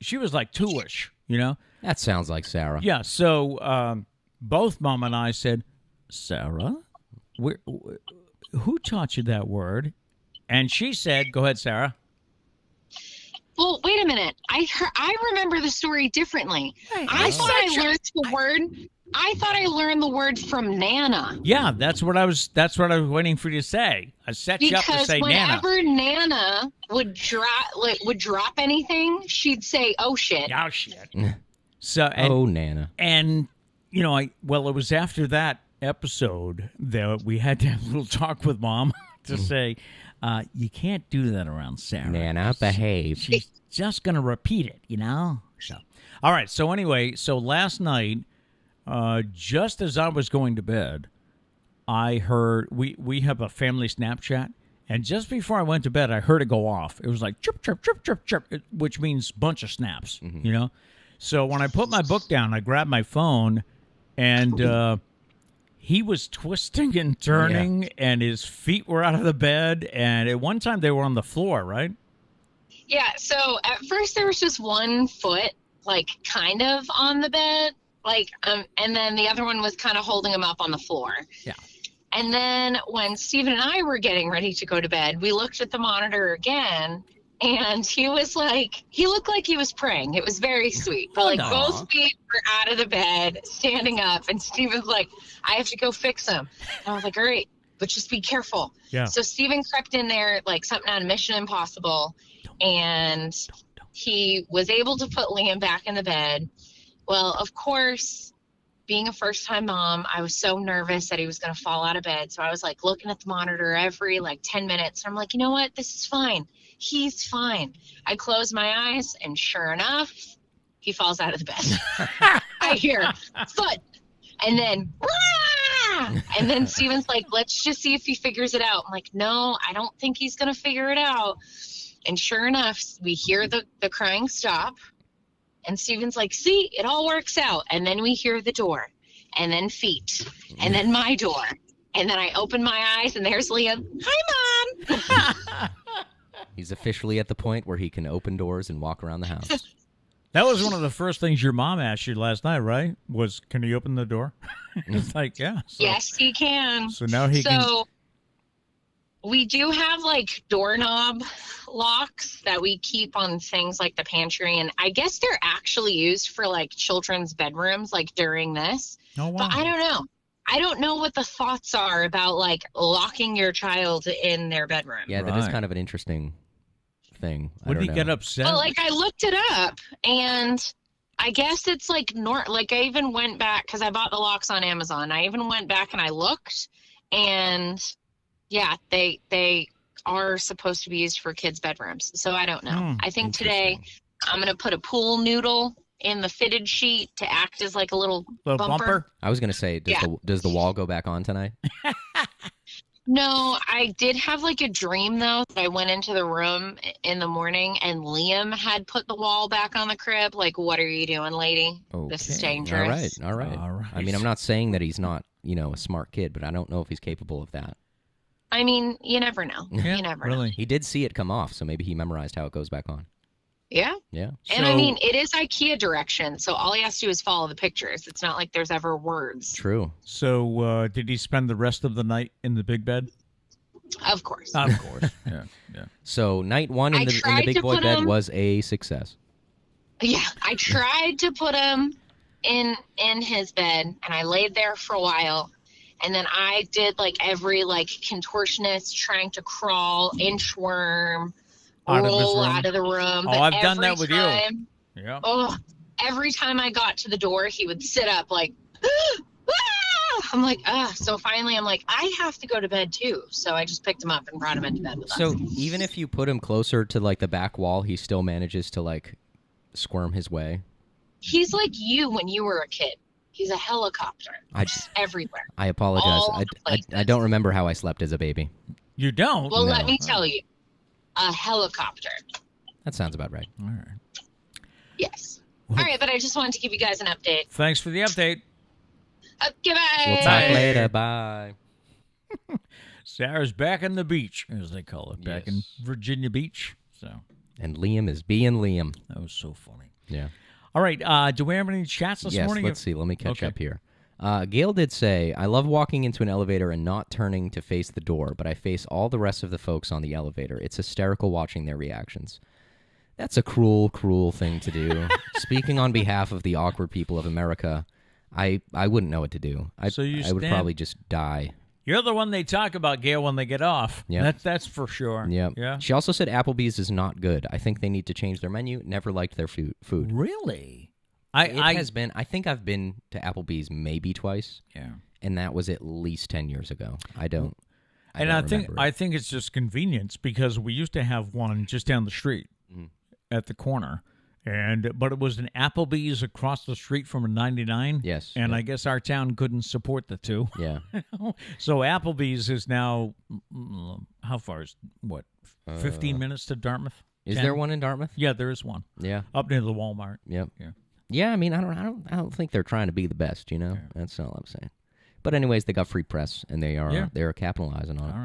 she was like 2-ish, you know. That sounds like Sarah. Yeah. So both Mom and I said, "Sarah, who taught you that word?" And she said, "Go ahead, Sarah." Well, wait a minute. I remember the story differently. I thought I learned the word from Nana. Yeah, that's what I was waiting for you to say. I set you up to say Nana. Because whenever Nana would drop anything, she'd say, "Oh shit." Oh shit. So Nana. And you know, it was after that episode that we had to have a little talk with Mom to say, you can't do that around Sarah. Nana, behave. She's just going to repeat it, you know? So, all right. So anyway, last night, just as I was going to bed, I heard, we have a family Snapchat, and just before I went to bed, I heard it go off. It was like chirp, chirp, chirp, chirp, chirp, which means bunch of snaps, you know? So when I put my book down, I grabbed my phone, and he was twisting and turning, and his feet were out of the bed. And at one time, they were on the floor, right? Yeah. So at first, there was just one foot, like, kind of on the bed, like, and then the other one was kind of holding him up on the floor. Yeah. And then when Steven and I were getting ready to go to bed, we looked at the monitor again, and he was like, he looked like he was praying. It was very sweet. But, like, both feet were out of the bed, standing up, and Steven's like, I have to go fix him. And I was like, all right, but just be careful. Yeah. So Steven crept in there like something out of Mission Impossible, and he was able to put Liam back in the bed. Well, of course, being a first-time mom, I was so nervous that he was going to fall out of bed. So I was, like, looking at the monitor every, like, 10 minutes. And I'm like, you know what? This is fine. He's fine. I close my eyes, and sure enough, he falls out of the bed. I hear foot, and then, Rah! And then Steven's like, let's just see if he figures it out. I'm like, no, I don't think he's going to figure it out. And sure enough, we hear the crying stop, and Steven's like, see, it all works out. And then we hear the door, and then feet, and then my door. And then I open my eyes, and there's Liam. Hi, Mom. He's officially at the point where he can open doors and walk around the house. That was one of the first things your mom asked you last night, right? Was, can he open the door? It's like, yeah. So, yes, he can. So now he can. We do have like doorknob locks that we keep on things like the pantry, and I guess they're actually used for like children's bedrooms, like during this. Oh, wow. But I don't know. I don't know what the thoughts are about like locking your child in their bedroom. Yeah, that is Right. kind of an interesting thing. Would he get upset? Well, like I looked it up, and I guess it's like like I even went back because I bought the locks on Amazon. I even went back and I looked, and yeah, they are supposed to be used for kids' bedrooms. So I don't know. I think today I'm gonna put a pool noodle in the fitted sheet to act as like a little bumper. I was going to say, does the wall go back on tonight? No, I did have like a dream though. I went into the room in the morning and Liam had put the wall back on the crib. Like, what are you doing, lady? This is dangerous. All right. I mean, I'm not saying that he's not, a smart kid, but I don't know if he's capable of that. I mean, you never know. Yeah, you never really. know. He did see it come off, so maybe he memorized how it goes back on. Yeah. Yeah. And I mean, it is IKEA direction, so all he has to do is follow the pictures. It's not like there's ever words. True. So did he spend the rest of the night in the big bed? Of course. Of course. Yeah. So night one in the big boy bed was a success. Yeah, I tried to put him in his bed, and I laid there for a while, and then I did like every like contortionist trying to crawl, inchworm, roll out of the room. Oh, I've done that with you. Yeah. Oh, every time I got to the door, he would sit up like, I'm like, so finally I'm like, I have to go to bed too. So I just picked him up and brought him into bed with us. So even if you put him closer to like the back wall, he still manages to like squirm his way. He's like you when you were a kid. He's a helicopter. Just everywhere. I apologize. I don't remember how I slept as a baby. You don't? Well, let me tell you. A helicopter. That sounds about right. All right. Yes. All right, but I just wanted to give you guys an update. Thanks for the update. Goodbye. We'll talk later. Bye. Sarah's back on the beach, as they call it, back in Virginia Beach. So. And Liam is being Liam. That was so funny. Yeah. All right. Do we have any chats this morning? Yes, let's see. Let me catch up here. Gail did say, I love walking into an elevator and not turning to face the door, but I face all the rest of the folks on the elevator. It's hysterical watching their reactions. That's a cruel, cruel thing to do. Speaking on behalf of the awkward people of America, I wouldn't know what to do. I would probably just die. You're the one they talk about, Gail, when they get off. Yeah. That's for sure. Yeah. Yeah. She also said Applebee's is not good. I think they need to change their menu. Never liked their food. Really? I think I've been to Applebee's maybe twice. Yeah. And that was at least 10 years ago. I think it's just convenience because we used to have one just down the street at the corner. But it was an Applebee's across the street from a 99. Yes. And I guess our town couldn't support the two. Yeah. So Applebee's is now, how far is, 15 minutes to Dartmouth? Is there one in Dartmouth? Yeah, there is one. Yeah. Up near the Walmart. Yep. Yeah. Yeah, I mean, I don't think they're trying to be the best, Yeah. That's all I'm saying. But anyways, they got free press, and they're capitalizing on it.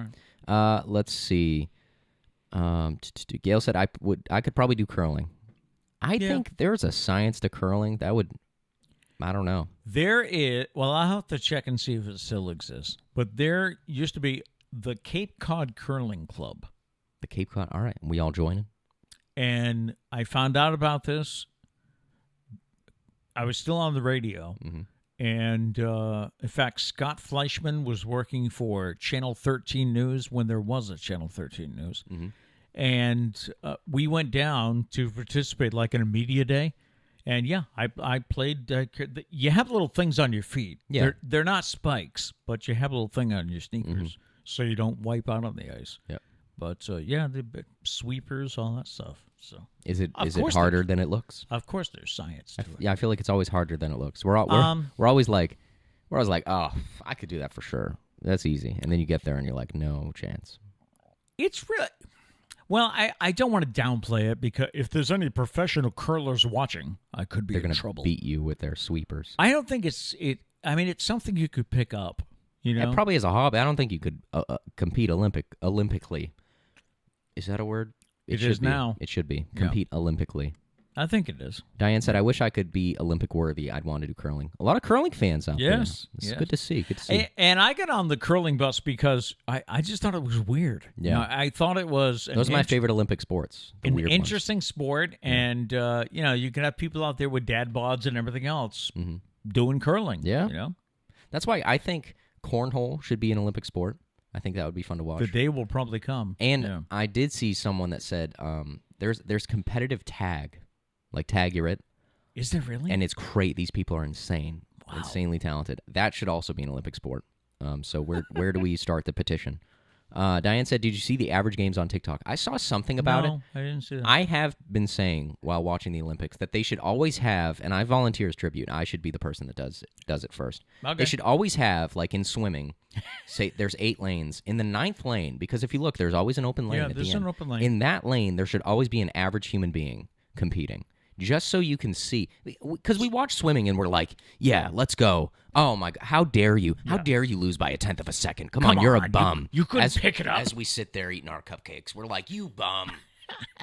All right. Let's see. Gail said I could probably do curling. I think there's a science to curling that would, I don't know. There is, well, I'll have to check and see if it still exists. But there used to be the Cape Cod Curling Club. The Cape Cod, all right. We all joining? And I found out about this. I was still on the radio. Mm-hmm. And, in fact, Scott Fleischman was working for Channel 13 News when there was a Channel 13 News. Mm-hmm. And we went down to participate like in a media day. And, yeah, I played. You have little things on your feet. Yeah. They're not spikes, but you have a little thing on your sneakers so you don't wipe out on the ice. Yep. But, the sweepers, all that stuff. So Is it harder than it looks? Of course there's science to it. Yeah, I feel like it's always harder than it looks. We're always like, oh, I could do that for sure. That's easy. And then you get there and you're like, no chance. It's really... Well, I don't want to downplay it because if there's any professional curlers watching, I could be in trouble. They're going to beat you with their sweepers. I don't think it's something you could pick up, It probably as a hobby. I don't think you could compete Olympically. Is that a word? It is now. It should be. Compete Olympically. I think it is. Diane said, I wish I could be Olympic worthy. I'd want to do curling. A lot of curling fans out there. Yes. It's yes. good to see. Good to see. And I got on the curling bus because I just thought it was weird. Yeah. You know, I thought it was Those are my favorite Olympic sports. The an weird interesting sport, and you know, you can have people out there with dad bods and everything else doing curling. Yeah. You know, That's why I think cornhole should be an Olympic sport. I think that would be fun to watch. the day will probably come. And I did see someone that said there's competitive tag, like tag you're it, Is there really? and it's great. These people are insane, Wow. insanely talented. That should also be an Olympic sport. So where do we start the petition? Diane said, did you see the average games on TikTok? I saw something about it. No, I didn't see that. I have been saying while watching the Olympics that they should always have, and I volunteer as tribute. I should be the person that does it first. Okay. They should always have, like in swimming, say there's 8 lanes. In the 9th lane, because if you look, there's always an open lane Yeah, at the there's end. an open lane. In that lane, there should always be an average human being competing. Just so you can see, because we watch swimming and we're like, yeah, let's go. Oh my God, how dare you? How dare you lose by a 1/10 of a second? Come on, you're a on, bum. you couldn't pick it up. As we sit there eating our cupcakes, we're like, you bum.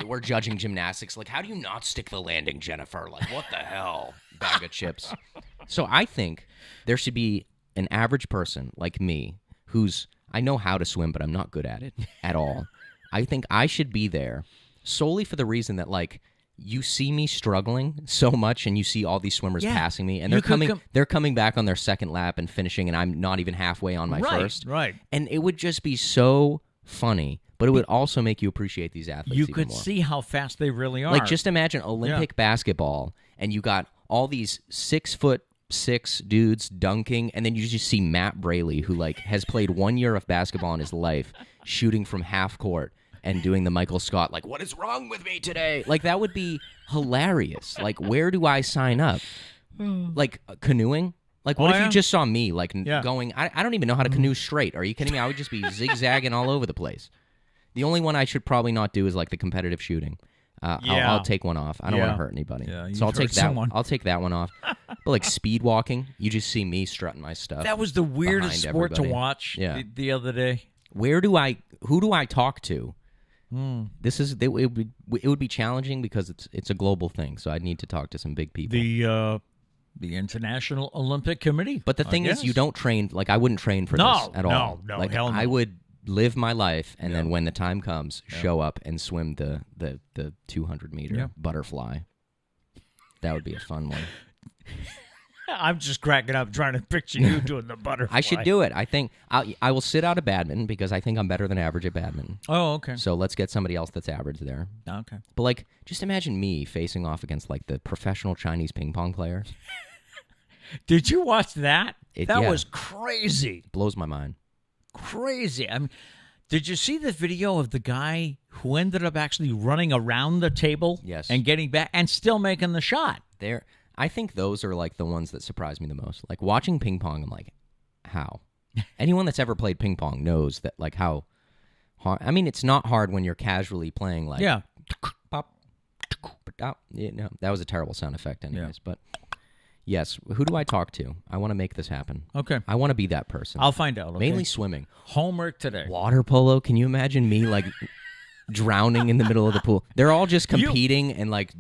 We're judging gymnastics. Like, how do you not stick the landing, Jennifer? Like, what the hell? Bag of chips. So I think there should be an average person like me I know how to swim, but I'm not good at it at all. I think I should be there solely for the reason that, like, you see me struggling so much, and you see all these swimmers passing me, and they're coming back on their second lap and finishing, and I'm not even halfway on my first. Right. And it would just be so funny, but it would also make you appreciate these athletes. You even could more. see how fast they really are. Like, just imagine Olympic basketball, and you got all these 6'6" dudes dunking, and then you just see Matt Braley, who like has played 1 year of basketball in his life, shooting from half court and doing the Michael Scott, like, what is wrong with me today? Like, that would be hilarious. Like, where do I sign up? Like, canoeing? Like, what if you just saw me, like, going, I don't even know how to canoe straight. Are you kidding me? I would just be zigzagging all over the place. The only one I should probably not do is, like, the competitive shooting. I'll take one off. I don't want to hurt anybody. Yeah, so I'll take that. someone. I'll take that one off. But like speed walking, you just see me strutting my stuff. That was the weirdest behind sport to everybody. watch the other day. Who do I talk to? It would be challenging because it's a global thing. So I'd need to talk to some big people. The International Olympic Committee. But the thing is, you don't train. Like, I wouldn't train for this at all. No, like, hell no. I would live my life, and then when the time comes, show up and swim the 200-meter butterfly. That would be a fun one. I'm just cracking up trying to picture you doing the butterfly. I should do it. I think I will sit out of badminton because I think I'm better than average at badminton. Oh, okay. So let's get somebody else that's average there. Okay. But like, just imagine me facing off against like the professional Chinese ping pong players. Did you watch that? That Yeah. was crazy. Blows my mind. Crazy. I mean, did you see the video of the guy who ended up actually running around the table? Yes. And getting back and still making the shot? I think those are like the ones that surprise me the most. Like watching ping pong, I'm like, how? Anyone that's ever played ping pong knows that like how hard. I mean, it's not hard when you're casually playing like pop. No, that was a terrible sound effect anyways, but yes, who do I talk to? I want to make this happen. Okay. I want to be that person. I'll find out. Okay? Mainly swimming. Homework today. Water polo. Can you imagine me like drowning in the middle of the pool? They're all just competing and like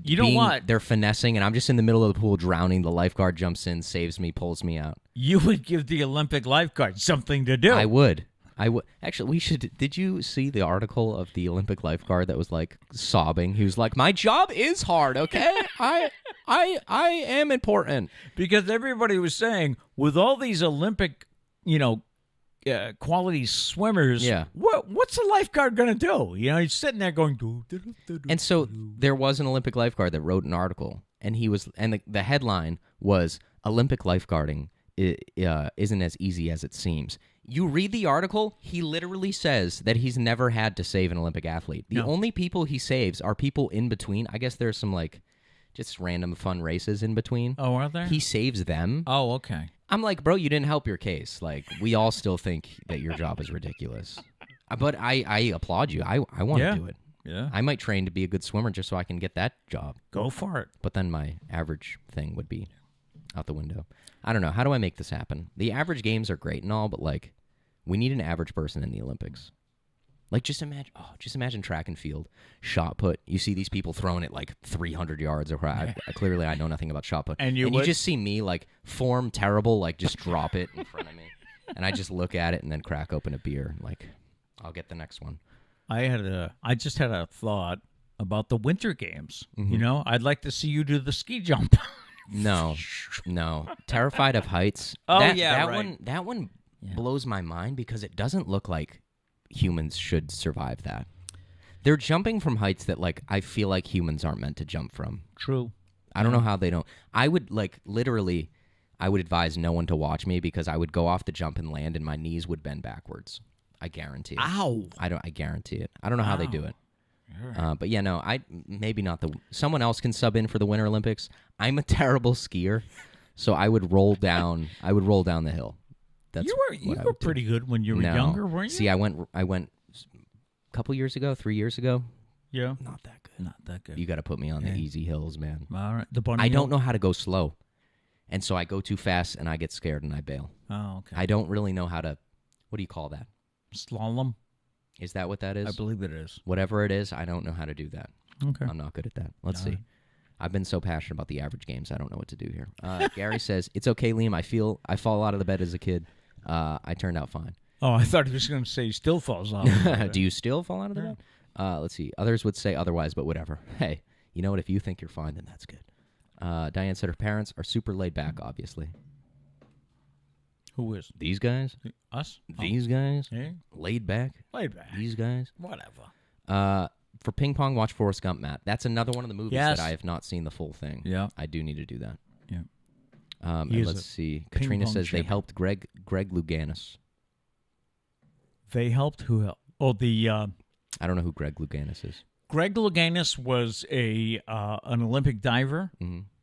they're finessing, and I'm just in the middle of the pool drowning. The lifeguard jumps in, saves me, pulls me out. You would give the Olympic lifeguard something to do. I would. Actually, we should. Did you see the article of the Olympic lifeguard that was like sobbing? He was like, "My job is hard. Okay, I am important." Because everybody was saying, with all these Olympic, quality swimmers, what's the lifeguard going to do? You know, he's sitting there going, And so there was an Olympic lifeguard that wrote an article, and the headline was Olympic lifeguarding isn't as easy as it seems. You read the article, he literally says that he's never had to save an Olympic athlete. The only people he saves are people in between. I guess there's some like just random fun races in between. Oh, are there? He saves them. Oh, okay. I'm like, bro, you didn't help your case. Like, we all still think that your job is ridiculous. But I applaud you. I want to do it. Yeah. I might train to be a good swimmer just so I can get that job. Go for it. But then my average thing would be out the window. I don't know. How do I make this happen? The average games are great and all, but like, we need an average person in the Olympics. Like just imagine track and field, shot put. You see these people throwing it like 300 yards or clearly I know nothing about shot put. And you just see me like form terrible, like just drop it in front of me, and I just look at it and then crack open a beer. Like I'll get the next one. I just had a thought about the winter games. Mm-hmm. You know, I'd like to see you do the ski jump. No, terrified of heights. Oh, that right. That one blows my mind because it doesn't look like humans should survive that. They're jumping from heights that like I feel like humans aren't meant to jump from. True. I don't know how they don't. I would literally I would advise no one to watch me because I would go off the jump and land and my knees would bend backwards. I guarantee it. Ow. I guarantee it. I don't know how they do it. But yeah, no, maybe not someone else can sub in for the Winter Olympics. I'm a terrible skier, so I would roll down the hill. You were pretty good when you were younger, weren't you? See, I went a couple years ago, 3 years ago. Yeah. Not that good. Not that good. You got to put me on the easy hills, man. All right. The bunny I hill? don't know how to go slow, and so I go too fast and I get scared and I bail. Oh, okay. I don't really know how to. What do you call that? Slalom? Is that what that is? I believe it is. Whatever it is, I don't know how to do that. Okay. I'm not good at that. Let's see. I've been so passionate about the average games, I don't know what to do here. Gary says, it's okay, Liam. I fall out of the bed as a kid. I turned out fine. Oh, I thought he was going to say he still falls out. Do you still fall out of the bed? Let's see. Others would say otherwise, but whatever. Hey, you know what? If you think you're fine, then that's good. Diane said her parents are super laid back, obviously. Who is? These guys? Us? These guys? Hey? Laid back? Laid back. These guys? Whatever. For ping pong, watch Forrest Gump, Matt. That's another one of the movies Yes. that I have not seen the full thing. Yeah. I do need to do that. Yeah. And let's see. Katrina pong says they champion. helped Greg Louganis. They helped? Who helped? Oh, I don't know who Greg Louganis is. Greg Louganis was an Olympic diver,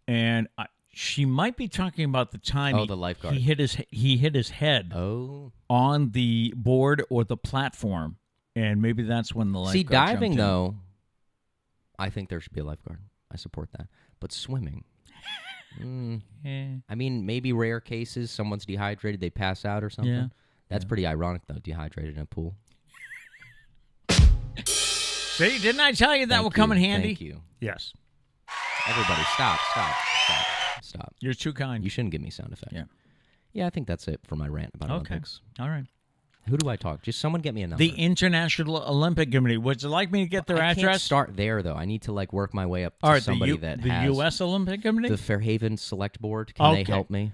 and she might be talking about the time. Oh, the lifeguard. He hit his head on the board or the platform, and maybe that's when the lifeguard. See, diving jumped in. though, I think there should be a lifeguard. I support that. But swimming, I mean, maybe rare cases. Someone's dehydrated, they pass out or something. Yeah. That's pretty ironic, though. Dehydrated in a pool. See, didn't I tell you that will come in handy? Thank you. Yes. Everybody, stop. You're too kind. You shouldn't give me sound effects. Yeah. Yeah, I think that's it for my rant about Okay. Olympics. All right. Who do I talk? Just someone get me a number. The International Olympic Committee. Would you like me to get their I address? can't start there, though. I need to work my way up to All right, somebody the that has U.S. Olympic Committee. the Fairhaven Select Board. Can they help me?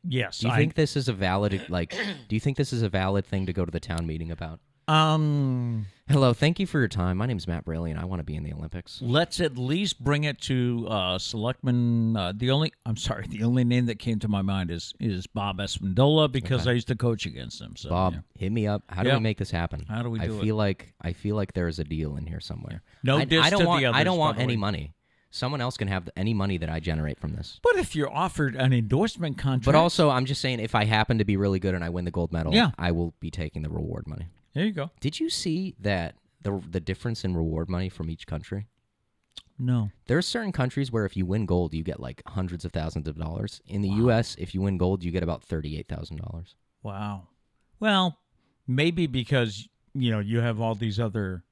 Yes. Do you think this is a valid do you think this is a valid thing to go to the town meeting about? Hello, thank you for your time. My name's Matt Braley, and I want to be in the Olympics. Let's at least bring it to Selectman. The only name that came to my mind is Bob Espandola because I used to coach against him. So, Bob, yeah. hit me up. How do we make this happen? How do we do it? I feel like there's a deal in here somewhere. No diss I don't to want, the others, I don't want by the any way. money. Someone else can have any money that I generate from this. But if you're offered an endorsement contract, But also, I'm just saying, if I happen to be really good and I win the gold medal, Yeah. I will be taking the reward money. there you go. Did you see that the difference in reward money from each country? No. There are certain countries where if you win gold, you get like hundreds of thousands of dollars. In the U.S., if you win gold, you get about $38,000. Wow. Well, maybe because you have all these other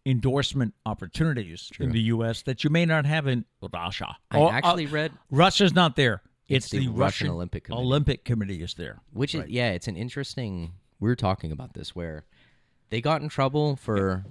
endorsement opportunities in the U.S. that you may not have in Russia. I actually read Russia's not there. It's the Russian Olympic Olympic Committee. Committee is there. Which is, it's an interesting. We were talking about this where they got in trouble for,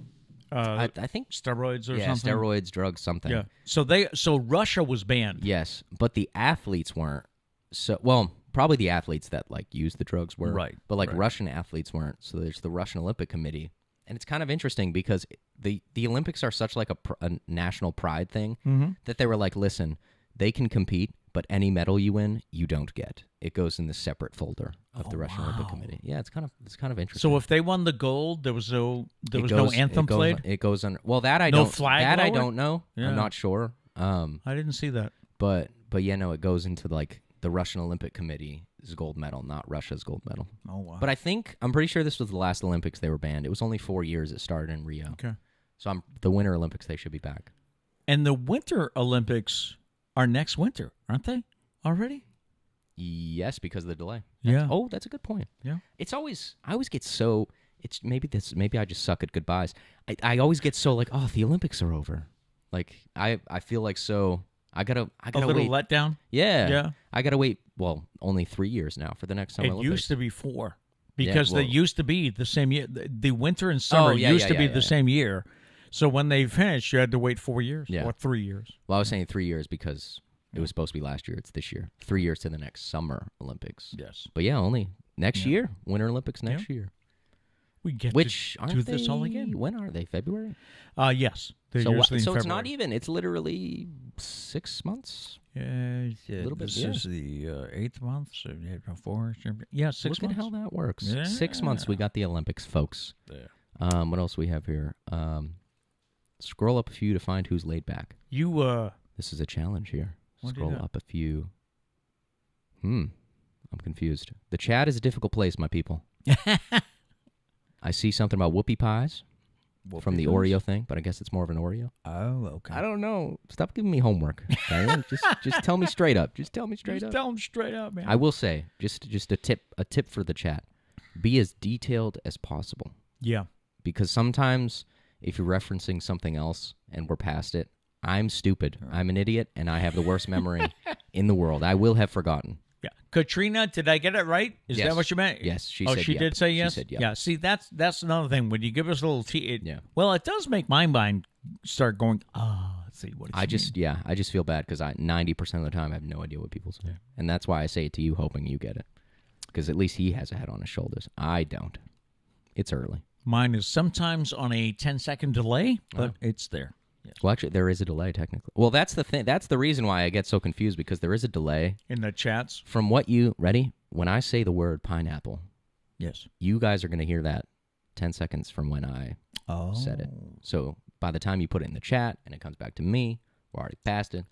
I think, Steroids or something. steroids, drugs, something. Yeah. So Russia was banned. Yes, but the athletes weren't. So, well, probably the athletes that use the drugs were. Right, But right. Russian athletes weren't. So there's the Russian Olympic Committee. And it's kind of interesting because the Olympics are such a national pride thing that they were like, listen, they can compete, but any medal you win, you don't get. It goes in the separate folder of the Russian Olympic Committee. Yeah, it's kind of interesting. So if they won the gold, there was no anthem it goes, played. It goes on. Well, that I No don't. flag That I lower? don't know. Yeah. I'm not sure. I didn't see that. But yeah, no, it goes into the Russian Olympic Committee's gold medal, not Russia's gold medal. Oh wow. But I'm pretty sure this was the last Olympics they were banned. It was only 4 years. It started in Rio. Okay. So the Winter Olympics, they should be back. And the Winter Olympics are next winter, aren't they? Already? Yes, because of the delay. Yeah. That's a good point. Yeah. I always get so it's maybe I just suck at goodbyes. I always get so like, oh, the Olympics are over. Like I feel like so I gotta a little wait. letdown. Yeah. I gotta wait. Well, only 3 years now for the next Summer Olympics. It used to be 4 because well- they used to be the same year. The winter and summer used to be the same year. So when they finished, you had to wait 4 years or 3 years. Well, I was saying 3 years because it was supposed to be last year. It's this year. 3 years to the next Summer Olympics. Yes. But yeah, only next year. Winter Olympics next year. We get Which to do this all again. When are they? February? Yes. They're So usually in it's not February. even. It's literally 6 months. Yeah, little bit, this yeah. is the 8th month, so 4. Yeah, 6 Look months. at how that works. Yeah. 6 months we got the Olympics, folks. Yeah. What else we have here? Scroll up a few to find who's laid back. You This is a challenge here. What do you Scroll got? up a few. I'm confused. The chat is a difficult place, my people. I see something about whoopie pies from the Oreo thing, but I guess it's more of an Oreo. Oh, okay. I don't know. Stop giving me homework. Okay? just tell me straight up. Just tell me straight up. Tell them straight up, man. I will say, just a tip for the chat. Be as detailed as possible. Yeah. Because sometimes if you're referencing something else and we're past it, I'm stupid. I'm an idiot, and I have the worst memory in the world. I will have forgotten. Yeah. Katrina, did I get it right? Is Yes. that what you meant? Yes, she oh, said she yep. did say She yes? said yep. Yeah, see, that's another thing. When you give us a little Yeah. well, it does make my mind start going, let's see what I just feel bad because 90% of the time I have no idea what people say. And that's why I say it to you, hoping you get it. Because at least he has a head on his shoulders. I don't. It's early. Mine is sometimes on a 10-second delay, but it's there. Yes. Well, actually, there is a delay, technically. Well, that's the thing. That's the reason why I get so confused, because there is a delay. In the chats? From what you... Ready? When I say the word pineapple, Yes. you guys are going to hear that 10 seconds from when I said it. So by the time you put it in the chat and it comes back to me, we're already past it.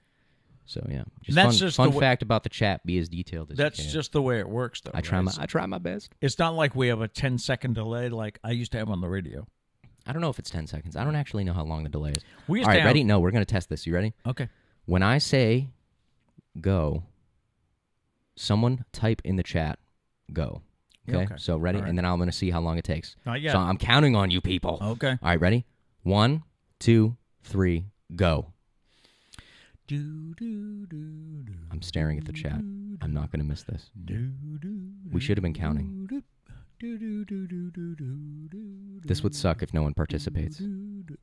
So, yeah. Fun fact about the chat, be as detailed as you can. That's just the way it works, though. I try my best. It's not like we have a 10-second delay like I used to have on the radio. I don't know if it's 10 seconds. I don't actually know how long the delay is. We used All to right, have- ready? No, we're going to test this. You ready? Okay. When I say go, someone type in the chat go. Okay? Okay. So ready? All right. And then I'm going to see how long it takes. Not yet. So I'm counting on you people. Okay. All right, ready? 1, 2, 3, go. I'm staring at the chat. I'm not going to miss this. We should have been counting. This would suck if no one participates.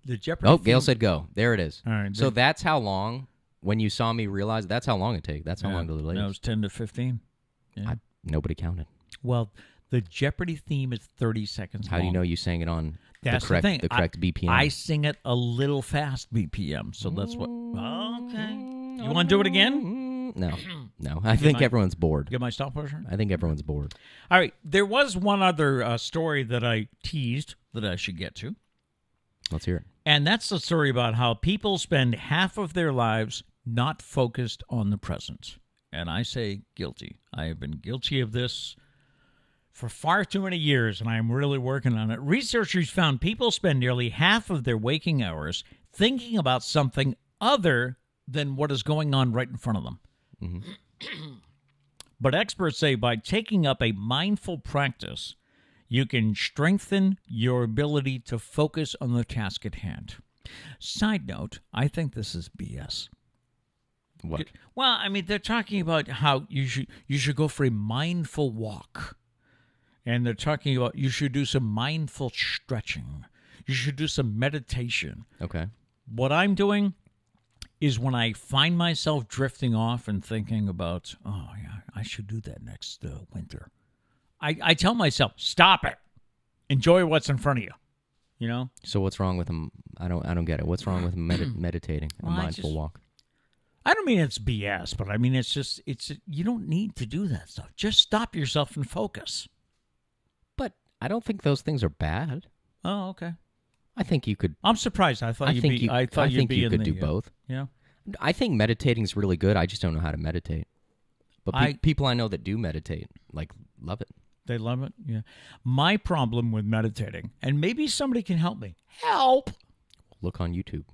The Jeopardy. Oh, Gail said go. There it is. All right. So that's how long, when you saw me realize, that's how long it takes. That's how long the delay That is. was 10 to 15. Yeah. Nobody counted. Well, the Jeopardy theme is 30 seconds How do you know you sang it on That's the correct, the thing. correct BPM? I sing it a little fast BPM, so that's what. Okay. You want to do it again? No. I think everyone's bored. Get my stopwatch? I think everyone's bored. All right. There was one other story that I teased that I should get to. Let's hear it. And that's the story about how people spend half of their lives not focused on the present. And I say guilty. I have been guilty of this for far too many years, and I'm really working on it. Researchers found people spend nearly half of their waking hours thinking about something other than what is going on right in front of them. But experts say by taking up a mindful practice, you can strengthen your ability to focus on the task at hand. Side note, I think this is BS. What? Well, I mean, they're talking about how you should go for a mindful walk. And they're talking about you should do some mindful stretching. You should do some meditation. Okay. What I'm doing is when I find myself drifting off and thinking about, oh, yeah, I should do that next winter. I tell myself, stop it. Enjoy what's in front of you. You know? So what's wrong with them? I don't get it. What's wrong with meditating, a Well, mindful walk? I don't mean it's BS, but I mean it's you don't need to do that stuff. Just stop yourself and focus. But I don't think those things are bad. Oh, okay. I think you could. I'm surprised. I thought you'd be you in could the, do both. Yeah. I think meditating is really good. I just don't know how to meditate. But people I know that do meditate love it. They love it. Yeah. My problem with meditating, and maybe somebody can help me. Help. Look on YouTube.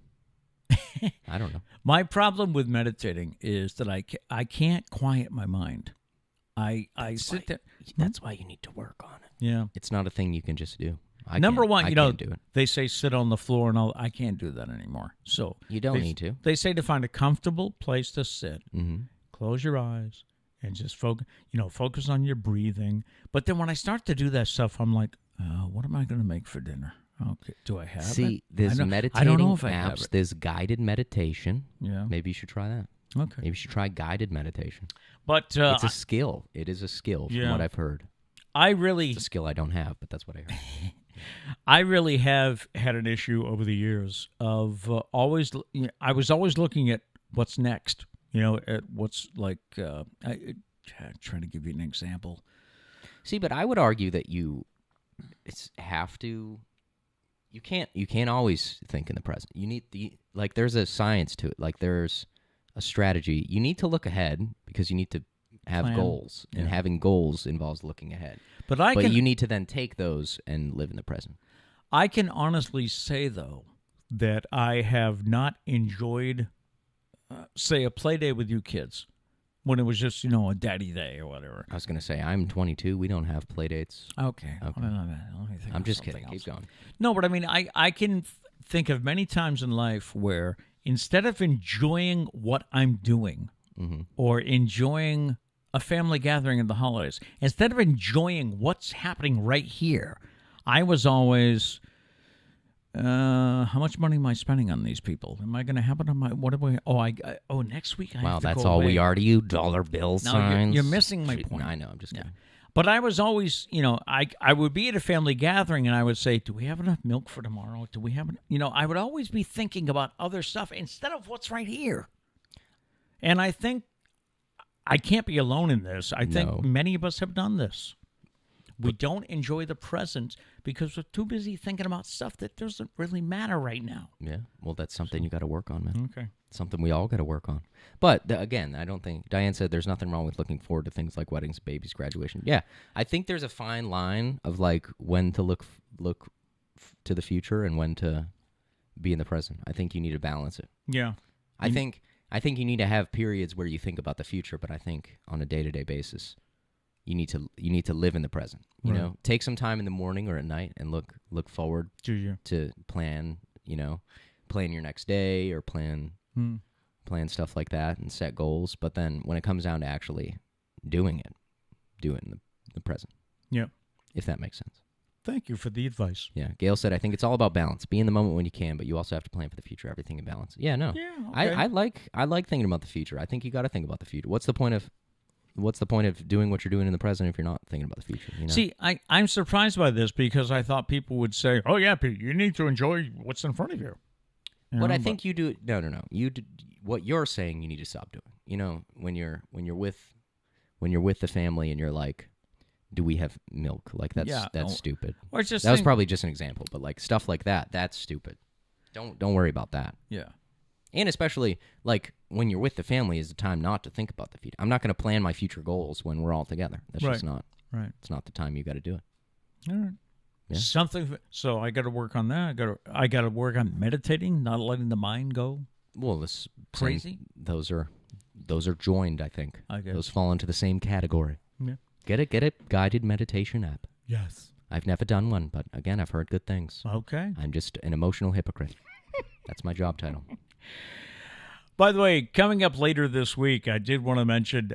I don't know. My problem with meditating is that I can't quiet my mind. I sit there. That's why you need to work on it. Yeah. It's not a thing you can just do. Number one, I you know, can't do it. they say sit on the floor, and all. I can't do that anymore. So You don't need to. They say to find a comfortable place to sit, Mm-hmm. close your eyes, and just focus. Focus on your breathing. But then when I start to do that stuff, I'm like, what am I going to make for dinner? Okay, do I have it? See, there's meditating I don't know if I have apps. it. There's guided meditation. Yeah. Maybe you should try that. Okay. Maybe you should try guided meditation. But It's a skill. It is a skill from Yeah. what I've heard. I really, It's a skill I don't have, but that's what I heard. I really have had an issue over the years of always. I was always looking at what's next. At what's like. Trying to give you an example. See, but I would argue that you can't always think in the present. You need there's a science to it. Like there's a strategy. You need to look ahead because you need to have Plan. goals, and having goals involves looking ahead. But you need to then take those and live in the present. I can honestly say though that I have not enjoyed, say, a play day with you kids when it was just a daddy day or whatever. I was going to say, I'm 22. We don't have play dates. Okay. Okay. Let me think I'm of just something kidding. else. Keep going. No, but I mean, I can think of many times in life where instead of enjoying what I'm doing Mm-hmm. or enjoying a family gathering in the holidays, instead of enjoying what's happening right here, I was always, how much money am I spending on these people? Am I going to have it on my, what do I, next week I Wow, have to that's go all away. we are to you, dollar bill No, signs. you're missing my point. I know, I'm just kidding. But I was always, I would be at a family gathering and I would say, do we have enough milk for tomorrow? Do we have, I would always be thinking about other stuff instead of what's right here. And I think I can't be alone in this. I think many of us have done this. We don't enjoy the present because we're too busy thinking about stuff that doesn't really matter right now. Yeah, well, that's something you got to work on, man. Okay. Something we all got to work on. But again, I don't think Diane said there's nothing wrong with looking forward to things like weddings, babies, graduation. Yeah, I think there's a fine line of like when to look to the future and when to be in the present. I think you need to balance it. Yeah. I think you need to have periods where you think about the future, but I think on a day-to-day basis, you need to live in the present. You know, take some time in the morning or at night and look forward to plan. Plan your next day or plan stuff like that and set goals. But then when it comes down to actually doing it, do it in the present. Yeah. If that makes sense. Thank you for the advice. Yeah. Gail said, I think it's all about balance. Be in the moment when you can, but you also have to plan for the future. Everything in balance. Yeah, no. Yeah, okay. I like thinking about the future. I think you got to think about the future. What's the point of doing what you're doing in the present if you're not thinking about the future? See, I'm surprised by this because I thought people would say, oh, yeah, Pete, you need to enjoy what's in front of you. I think you do. No. You do, what you're saying you need to stop doing. When you're with the family and you're like, do we have milk? Like that's stupid. Or just that was probably just an example, but like stuff like that's stupid. Don't worry about that. Yeah. And especially like when you're with the family is the time not to think about the future. I'm not going to plan my future goals when we're all together. That's just not right. It's not the time you got to do it. All right. Yeah. So I got to work on that. I got to work on meditating, not letting the mind go. Well, this Crazy. Those are joined. I think I guess. those fall into the same category. Yeah. Get a guided meditation app. Yes. I've never done one, but again, I've heard good things. Okay. I'm just an emotional hypocrite. That's my job title. By the way, coming up later this week, I did want to mention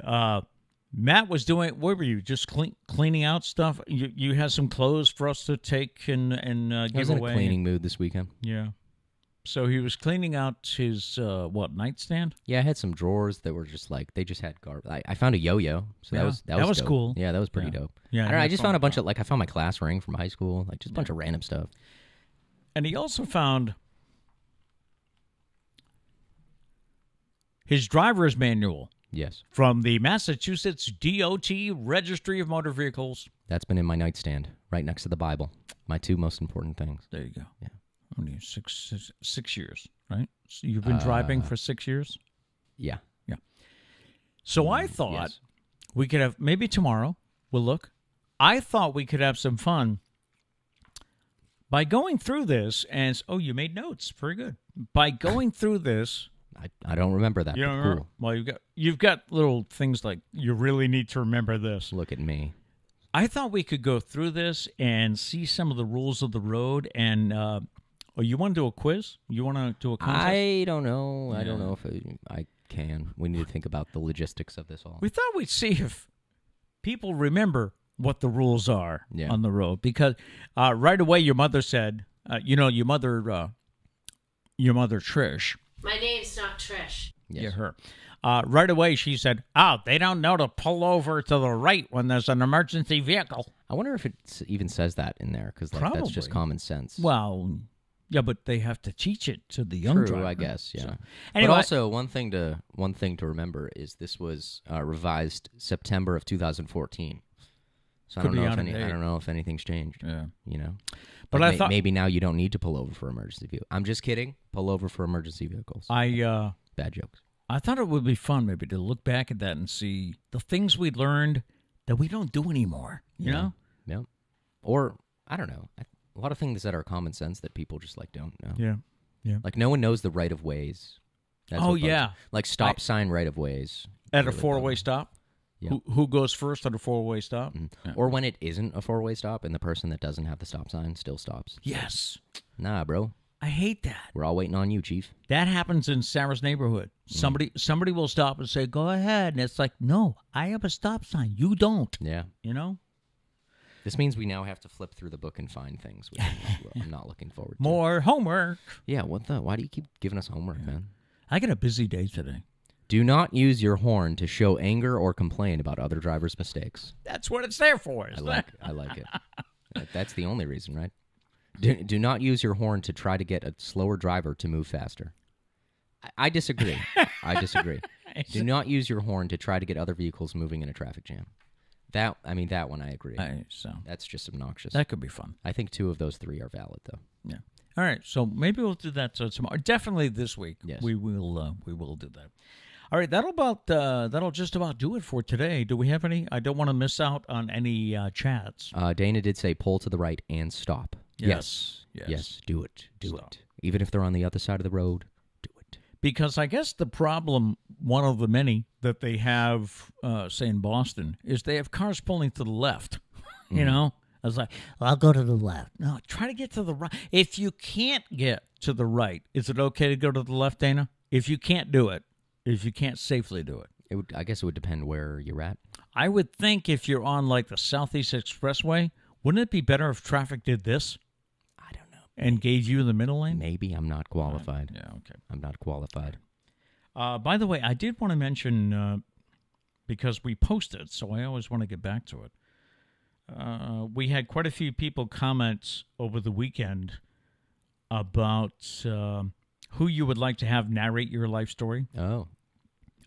Matt was doing. What were you just cleaning out stuff? You had some clothes for us to take and I give was in away. a cleaning mood this weekend. Yeah. So he was cleaning out his nightstand? Yeah, I had some drawers that were just like they just had garbage. I found a yo-yo, so Yeah, that was that dope. cool. Yeah, that was pretty dope. Yeah, I don't know, I that's just found a fun. bunch of I found my class ring from high school, like just a bunch of random stuff. And he also found his driver's manual Yes, from the Massachusetts DOT Registry of Motor Vehicles. that's been in my nightstand, right next to the Bible. My two most important things. There you go. Yeah. Only six years, right? So you've been driving for 6 years? Yeah. So I thought yes. we could have, maybe tomorrow, we'll look. I thought we could have some fun by going through this and, you made notes. Very good. By going through this. I don't remember that. You But don't cool. remember? Well, you've got little things like you really need to remember this. Look at me. I thought we could go through this and see some of the rules of the road. And you want to do a quiz? You want to do a contest? I don't know. Yeah. I don't know if I can. We need to think about the logistics of this all. We thought we'd see if people remember what the rules are on the road. Because right away your mother said, your mother Trish. My name's not Trish. Yes. Yeah, her. Right away, she said, they don't know to pull over to the right when there's an emergency vehicle. I wonder if it even says that in there, because that's just common sense. Well, yeah, but they have to teach it to the young driver. I guess, yeah. So, anyway, but also, one thing to remember is this was revised September of 2014. So I don't know if anything's changed. Yeah. But like I thought maybe now you don't need to pull over for emergency vehicle. I'm just kidding. Pull over for emergency vehicles. Bad jokes. I thought it would be fun maybe to look back at that and see the things we learned that we don't do anymore, you know? Yeah. Or, I don't know, a lot of things that are common sense that people just don't know. Yeah. Yeah. Like no one knows the right of ways. Like stop sign right of ways. At a four-way stop? Yeah. Who goes first at a four-way stop? Mm-hmm. Yeah. Or when it isn't a four-way stop and the person that doesn't have the stop sign still stops. Yes. Nah, bro. I hate that. We're all waiting on you, Chief. That happens in Sarah's neighborhood. Somebody will stop and say, "Go ahead," and it's like, "No, I have a stop sign. You don't." Yeah. This means we now have to flip through the book and find things, which I'm not looking forward to. More homework. Yeah. Why do you keep giving us homework, man? I got a busy day today. Do not use your horn to show anger or complain about other drivers' mistakes. That's what it's there for. I like it. That's the only reason, right? Do not use your horn to try to get a slower driver to move faster. I disagree. Do not use your horn to try to get other vehicles moving in a traffic jam. That one I agree. So that's just obnoxious. That could be fun. I think 2 of those 3 are valid, though. Yeah. All right. So maybe we'll do that tomorrow. Definitely this week. Yes. We will do that. All right. That'll just about do it for today. Do we have any? I don't want to miss out on any chats. Dana did say pull to the right and stop. Yes. Do it. Do it. Even if they're on the other side of the road, do it. Because I guess the problem, one of the many that they have, say in Boston, is they have cars pulling to the left. I was like, I'll go to the left. No, try to get to the right. If you can't get to the right, is it okay to go to the left, Dana? If you can't do it, if you can't safely do it. I guess it would depend where you're at. I would think if you're on like the Southeast Expressway, wouldn't it be better if traffic did this? I don't know. And gave you the middle lane? Maybe. I'm not qualified. Yeah, okay. I'm not qualified. By the way, I did want to mention, because we posted, so I always want to get back to it. We had quite a few people comment over the weekend about who you would like to have narrate your life story. Oh.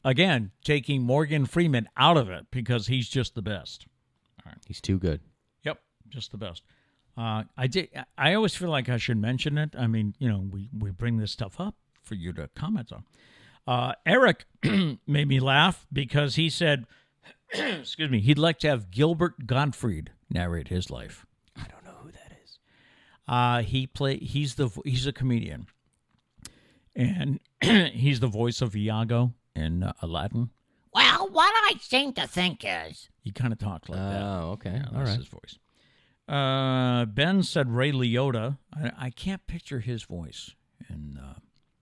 Again, taking Morgan Freeman out of it because he's just the best. All right. He's too good. Yep, just the best. I always feel like I should mention it. I mean, we bring this stuff up for you to comment on. Eric made me laugh because he said, excuse me, he'd like to have Gilbert Gottfried narrate his life. I don't know who that is. He's a comedian, and he's the voice of Iago in Aladdin. Well, what I seem to think is he kind of talks like that. Oh, okay, Yeah, all that's right. his voice. Ben said Ray Liotta. I can't picture his voice, and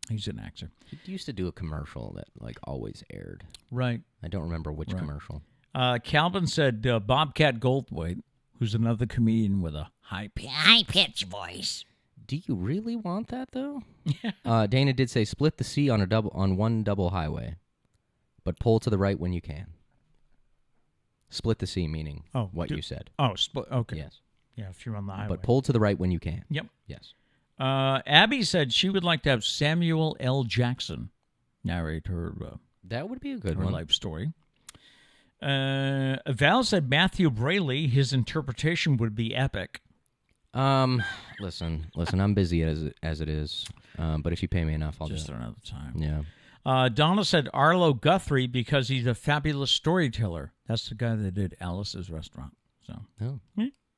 he's an actor. He used to do a commercial that always aired. Right. I don't remember which commercial. Calvin said Bobcat Goldthwait, who's another comedian with a high-pitched voice. Do you really want that, though? Yeah. Dana did say split the C on one double highway, but pull to the right when you can. Split the C meaning what you said. Oh, split. Okay. Yes. Yeah, if you're on the highway. But pull to the right when you can. Yep. Yes. Abby said she would like to have Samuel L. Jackson narrate her that would be a good her one. life story. Val said Matthew Braley, his interpretation would be epic. Listen, I'm busy as it is. But if you pay me enough, I'll just do it. another time. Yeah. Donna said Arlo Guthrie because he's a fabulous storyteller. That's the guy that did Alice's Restaurant. So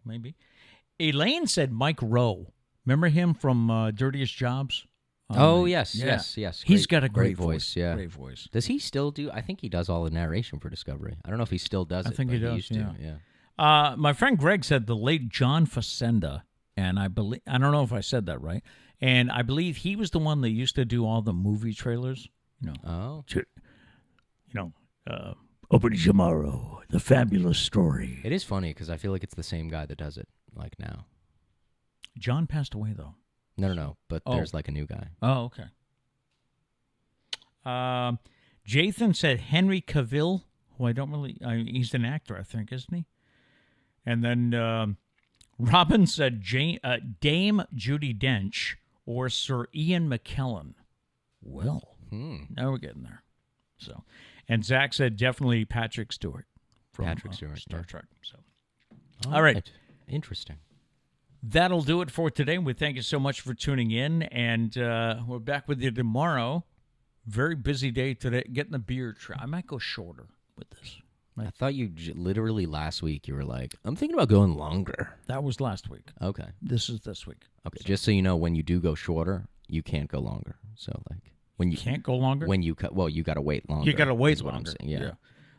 maybe. Elaine said Mike Rowe. Remember him from Dirtiest Jobs? Yes. He's got a great voice. Yeah, great voice. Does he still do? I think he does all the narration for Discovery. I don't know if he still does it. I think he but does. Used to. Yeah. My friend Greg said the late John Facenda, and I don't know if I said that right, and I believe he was the one that used to do all the movie trailers. Opening tomorrow, the fabulous story. It is funny because I feel like it's the same guy that does it, like now. John passed away, though. No. But there's like a new guy. Oh, okay. Jathan said Henry Cavill, who I don't really... he's an actor, I think, isn't he? And then Robin said Dame Judi Dench or Sir Ian McKellen. Well, now we're getting there. So, and Zach said definitely Patrick Stewart from Patrick Stewart, Star Trek. So, all right. Interesting. That'll do it for today. We thank you so much for tuning in, and we're back with you tomorrow. Very busy day today. Getting the beard trim. I might go shorter with this. I thought you literally last week you were like, I'm thinking about going longer. That was last week. Okay. This is this week. Okay. Just so you know, when you do go shorter, you can't go longer. So like when you can't go longer. When you cut, well, you got to wait longer. You got to wait is what longer. I'm saying. Yeah.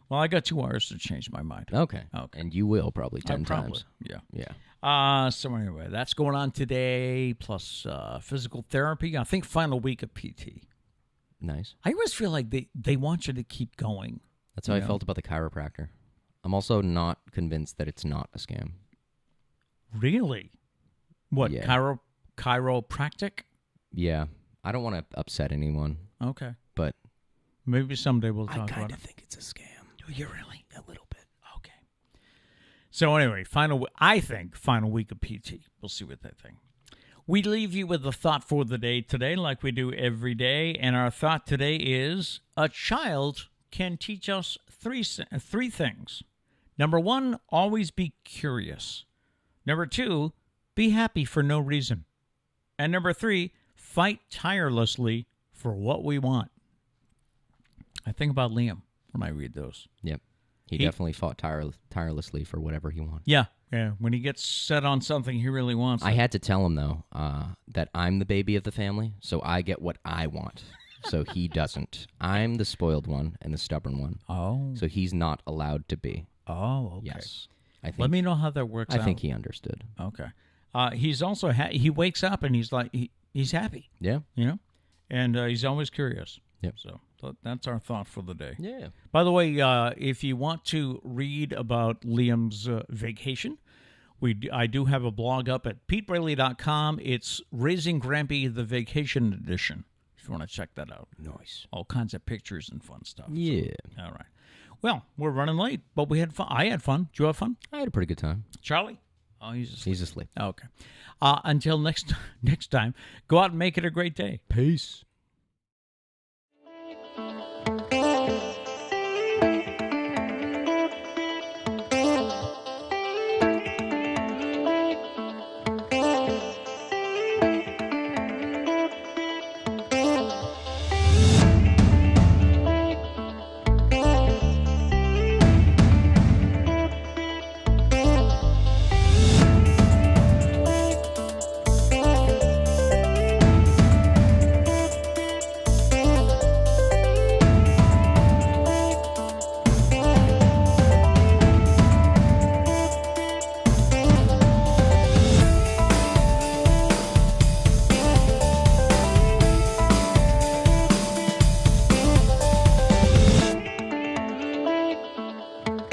Well, I got 2 hours to change my mind. Okay. And you will probably 10 times. Yeah. So anyway, that's going on today. Plus physical therapy. I think final week of PT. Nice. I always feel like they want you to keep going. That's how I felt about the chiropractor. I'm also not convinced that it's not a scam. Really? What, Yeah. chiropractic? Yeah. I don't want to upset anyone, Okay. but Maybe someday we'll I talk kind about of it. think it's a scam. Do you really? A little bit. Okay. So anyway, I think final week of PT. We'll see what they think. We leave you with a thought for the day today, like we do every day. And our thought today is a child can teach us three things. Number 1, always be curious. Number 2, be happy for no reason. And number 3, fight tirelessly for what we want. I think about Liam when I read those. Yep. He definitely fought tirelessly for whatever he wanted. Yeah. When he gets set on something he really wants. I had to tell him, though, that I'm the baby of the family, so I get what I want. So he doesn't. I'm the spoiled one and the stubborn one. Oh. So he's not allowed to be. Oh, okay. Yes. I think, Let me know how that works out. I think he understood. Okay. He's also he wakes up and he's like he's happy. Yeah. And he's always curious. Yep. So that's our thought for the day. Yeah. By the way, if you want to read about Liam's vacation, I do have a blog up at PeteBraley.com. It's Raising Grampy, the Vacation Edition, if you want to check that out. Nice. All kinds of pictures and fun stuff. Yeah. So, all right. Well, we're running late, but we had fun. I had fun. Did you have fun? I had a pretty good time. Charlie? Oh, he's asleep. He's asleep. Okay. Until next time, go out and make it a great day. Peace.